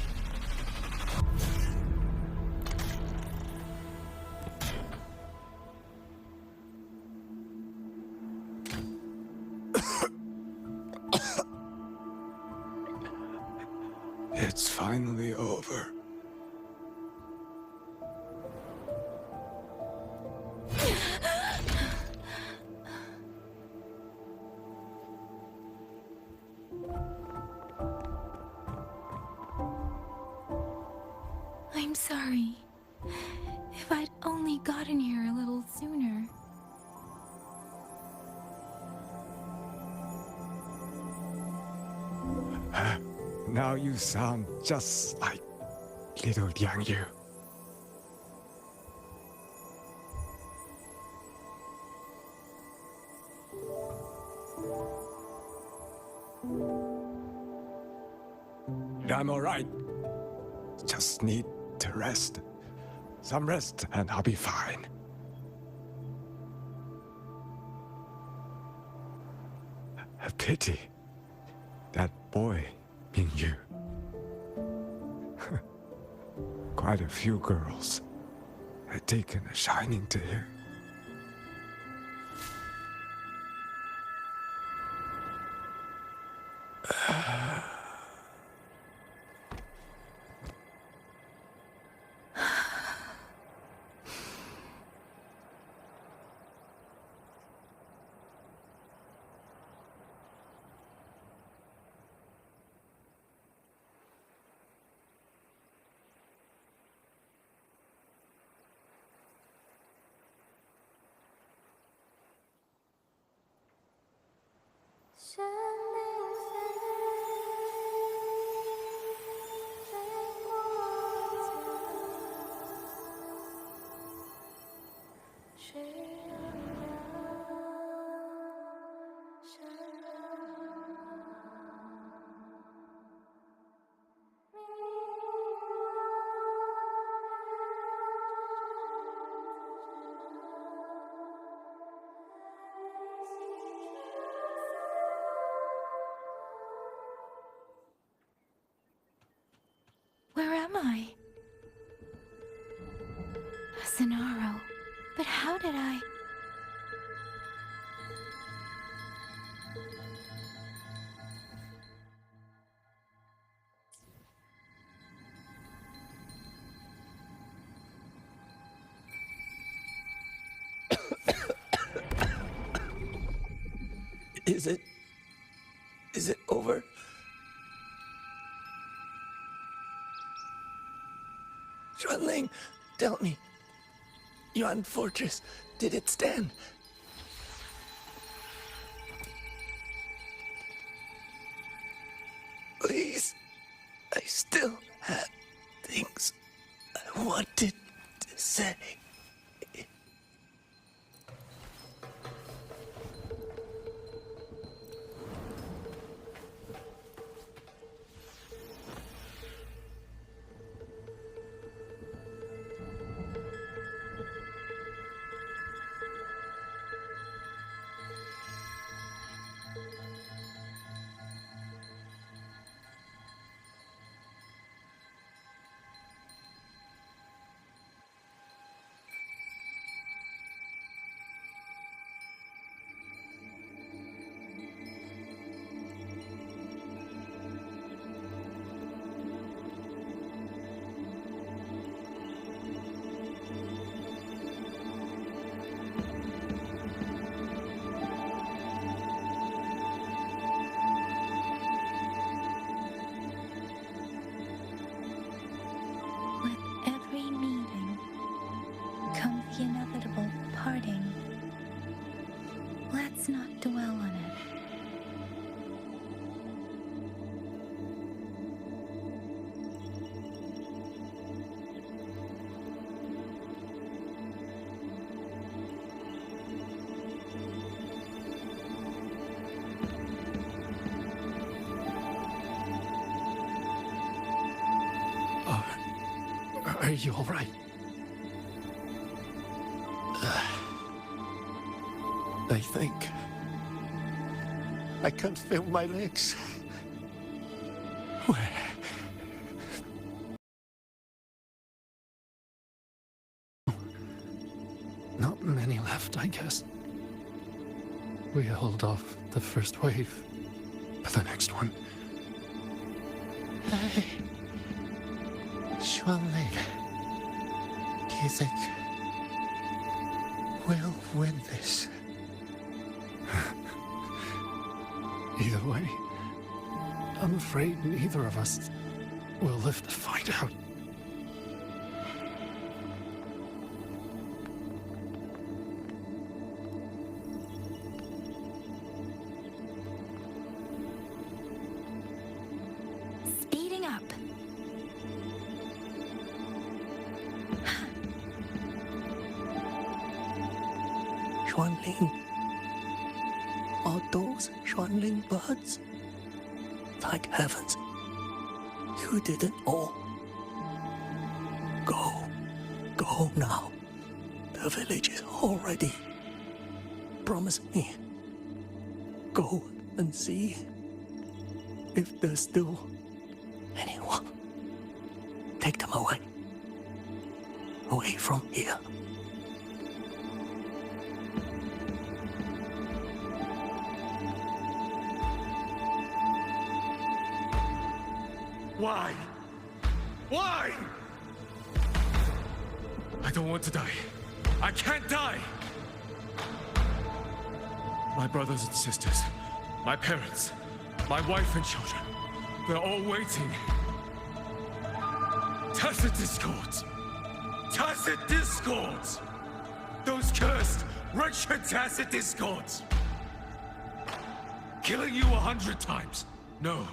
It's finally over. I'm sorry. If I'd only gotten here a little sooner. Now you sound just like little Liang Yu. I'm all right. Just need to rest. Some rest and I'll be fine. A pity. That boy, Mingyu. Quite a few girls had taken a shining to him. Where am I? Sonaro. But how did I... Is it over? Xuanling, tell me. Yuan Fortress, did it stand? Please, I still had things I wanted to say. The inevitable parting. Let's not dwell on it. Are you all right? I can't feel my legs. Where? Not many left, I guess. We held off the first wave, but the next one. Hey, Xuanling, do you think we'll win this? Either way, I'm afraid neither of us will live to find out. Speeding up. Xuanling. Are those Xuanling birds? Thank heavens. You did it all. Go. Go now. The village is all ready. Promise me. Go and see if there's still anyone. Take them away. Away from here. Why? Why? I don't want to die. I can't die! My brothers and sisters, my parents, my wife and children, they're all waiting. Tacit discords! Tacit discords! Those cursed, wretched tacit discords! Killing you 100 times, no,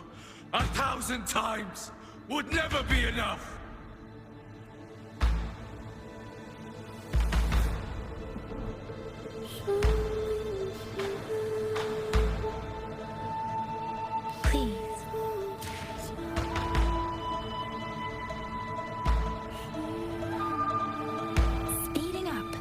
1,000 times would never be enough! Please. Speeding up.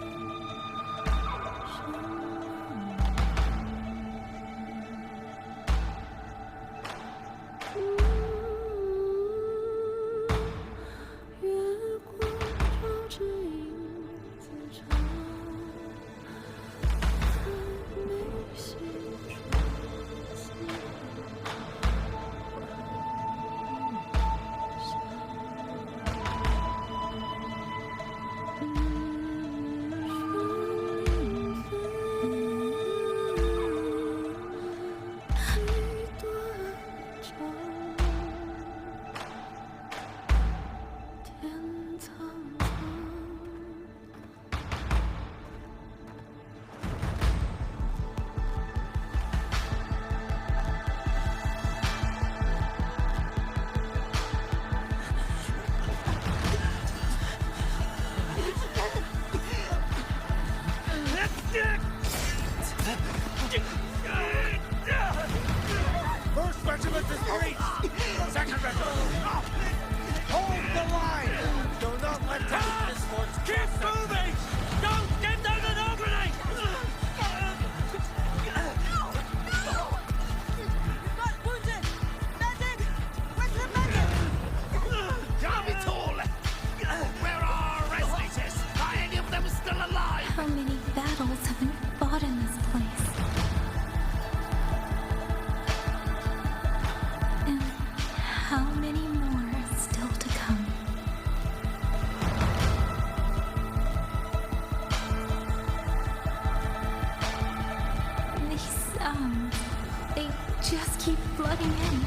First regiment is breached! Second regiment! Hold the line! Do not let any misfortune... Keep moving! Don't get down an opening! Got wounded! Medic! Where's the medic? Can't be tall! Where are our resonators? Are any of them still alive? How many battles have been fought in this place? And how many more are still to come? These sounds, they just keep flooding in.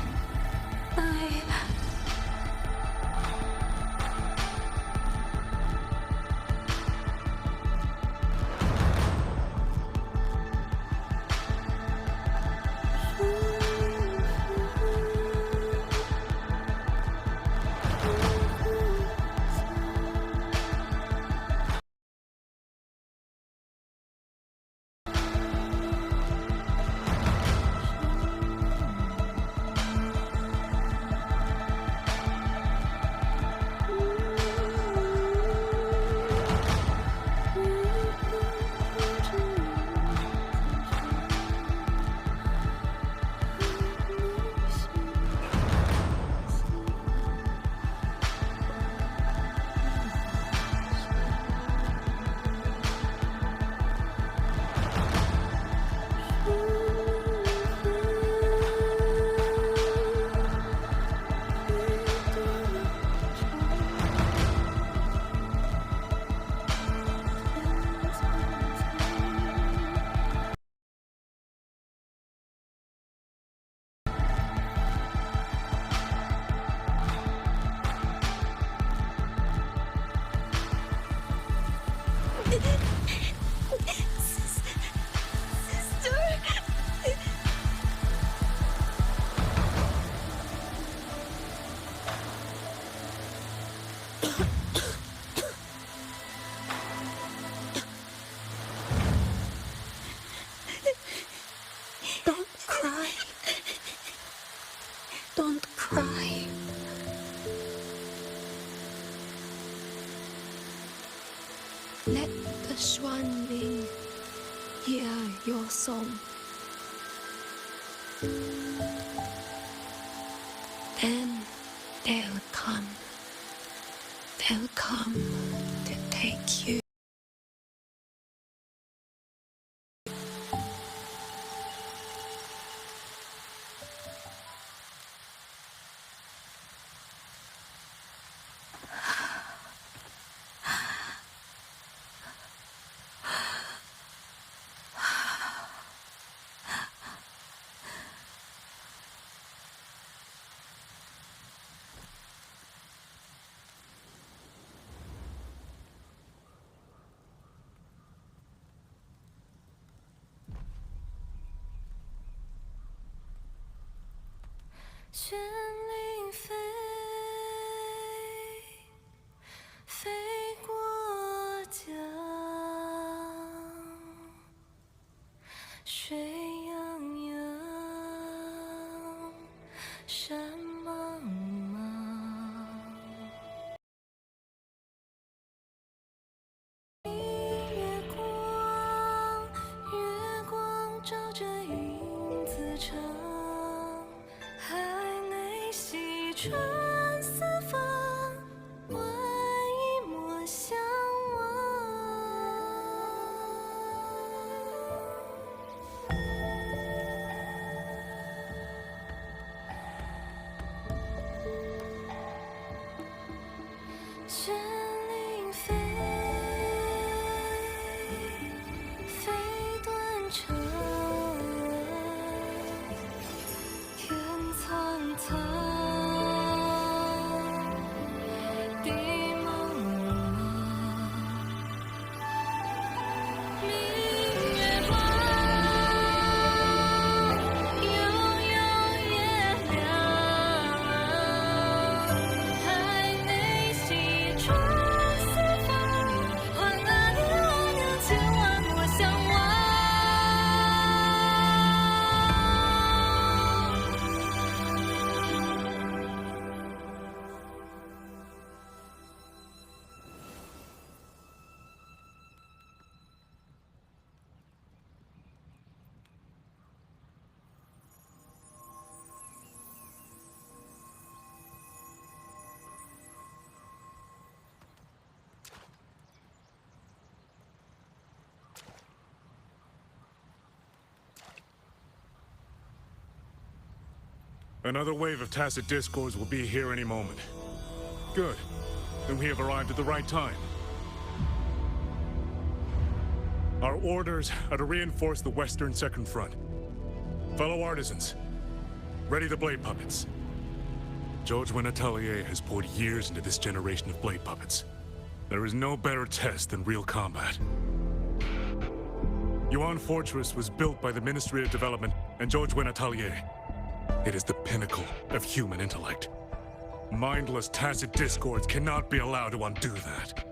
Don't cry. Don't cry. Let the swan wing hear your song. Then they'll come. They'll come to take you. Another wave of tacit discords will be here any moment. Good. Then we have arrived at the right time. Our orders are to reinforce the Western Second Front. Fellow artisans, ready the blade puppets. George Wynne Atelier has poured years into this generation of blade puppets. There is no better test than real combat. Yuan Fortress was built by the Ministry of Development and George Wynne Atelier. It is the pinnacle of human intellect. Mindless, tacit discords cannot be allowed to undo that.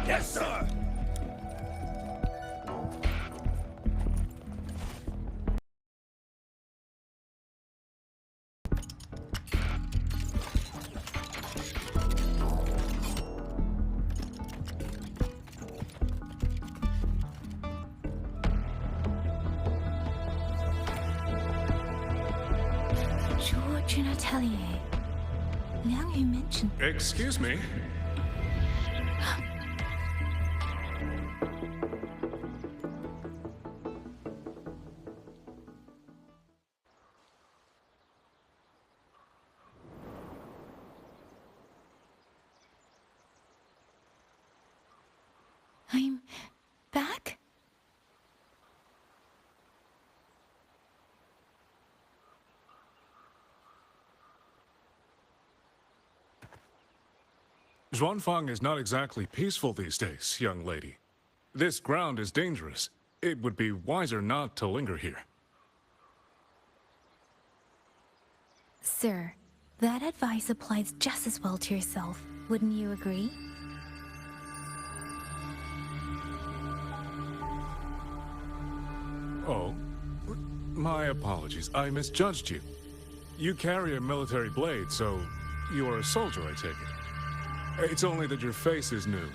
Yes, sir! George and Atelier. Now you mention... Excuse me? I'm back? Zhuanfang is not exactly peaceful these days, young lady. This ground is dangerous. It would be wiser not to linger here. Sir, that advice applies just as well to yourself. Wouldn't you agree? Oh, my apologies. I misjudged you. You carry a military blade, so you are a soldier, I take it. It's only that your face is new.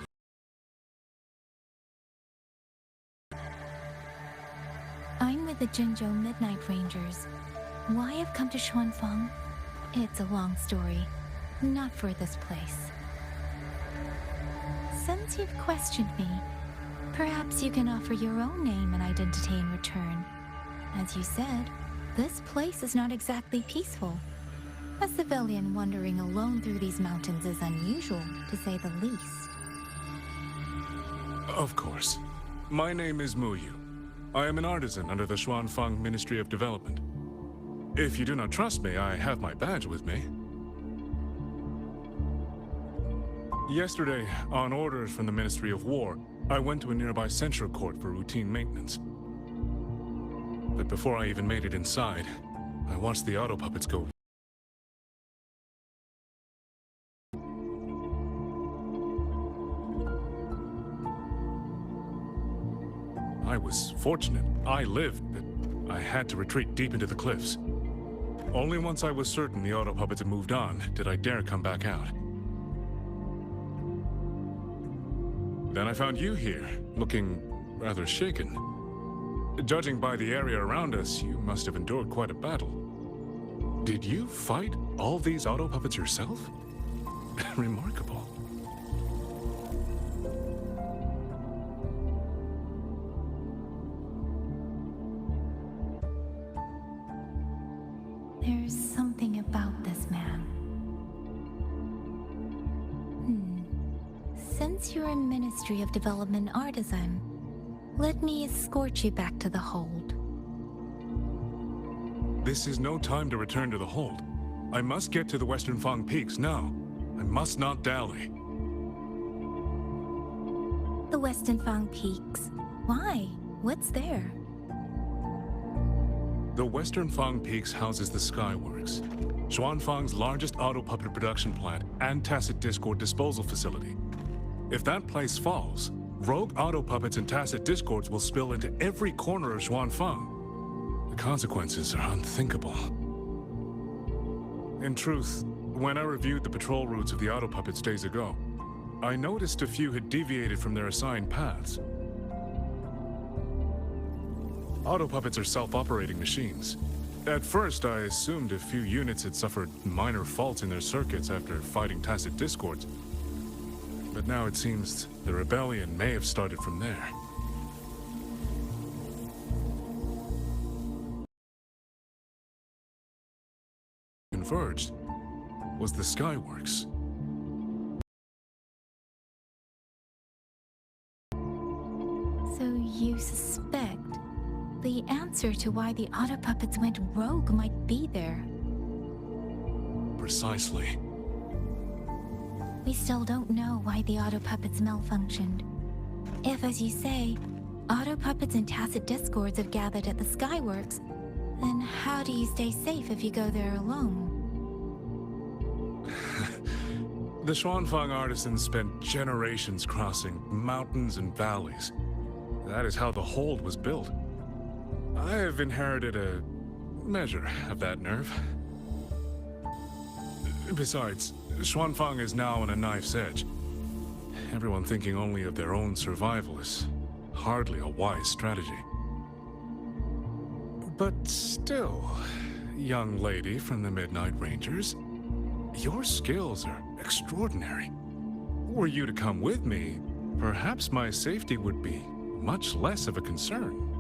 I'm with the Jinzhou Midnight Rangers. Why I've come to Xuanfang? It's a long story. Not for this place. Since you've questioned me, perhaps you can offer your own name and identity in return. As you said, this place is not exactly peaceful. A civilian wandering alone through these mountains is unusual, to say the least. Of course. My name is Muyu. I am an artisan under the Xuanfang Ministry of Development. If you do not trust me, I have my badge with me. Yesterday, on orders from the Ministry of War, I went to a nearby Central Court for routine maintenance. But before I even made it inside, I watched the auto puppets go. I was fortunate. I lived, but I had to retreat deep into the cliffs. Only once I was certain the auto puppets had moved on did I dare come back out. Then I found you here, looking rather shaken. Judging by the area around us, you must have endured quite a battle. Did you fight all these auto puppets yourself? Remarkable. There's something about this man. Since you're a Ministry of Development artisan, let me escort you back to the hold. This is no time to return to the hold. I must get to the Western Fang Peaks now. I must not dally. The Western Fang Peaks. Why? What's there? The Western Fang Peaks houses the Skyworks, Xuanfang's largest auto puppet production plant and tacit discord disposal facility. If that place falls, rogue auto puppets and tacit discords will spill into every corner of Xuanfang. The consequences are unthinkable. In truth, when I reviewed the patrol routes of the auto puppets days ago, I noticed a few had deviated from their assigned paths. Auto puppets are self-operating machines. At first, I assumed a few units had suffered minor faults in their circuits after fighting tacit discords. But now it seems the rebellion may have started from there. Converged was the Skyworks. So you suspect the answer to why the auto puppets went rogue might be there? Precisely. We still don't know why the auto puppets malfunctioned. If, as you say, auto puppets and tacit discords have gathered at the Skyworks, then how do you stay safe if you go there alone? The Xuanfang artisans spent generations crossing mountains and valleys. That is how the hold was built. I have inherited a measure of that nerve. Besides, Xuanfang is now on a knife's edge. Everyone thinking only of their own survival is hardly a wise strategy. But still, young lady from the Midnight Rangers, your skills are extraordinary. Were you to come with me, perhaps my safety would be much less of a concern.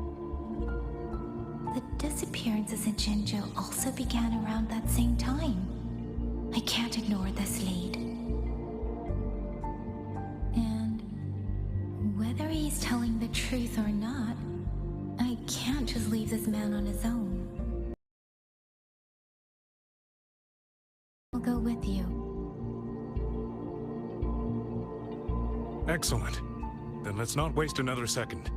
The disappearances in Jinzhou also began around that same time. I can't ignore this lead. And whether he's telling the truth or not, I can't just leave this man on his own. I'll go with you. Excellent. Then let's not waste another second.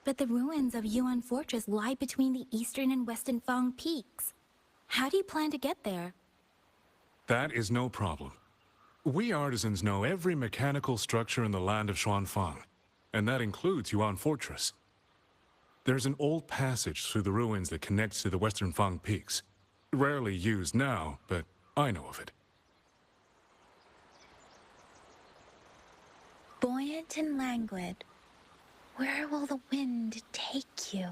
But the ruins of Yuan Fortress lie between the eastern and western Fang peaks. How do you plan to get there? That is no problem. We artisans know every mechanical structure in the land of Xuanfang, and that includes Yuan Fortress. There's an old passage through the ruins that connects to the western Fang peaks. Rarely used now, but I know of it. Buoyant and languid, where will the wind take you?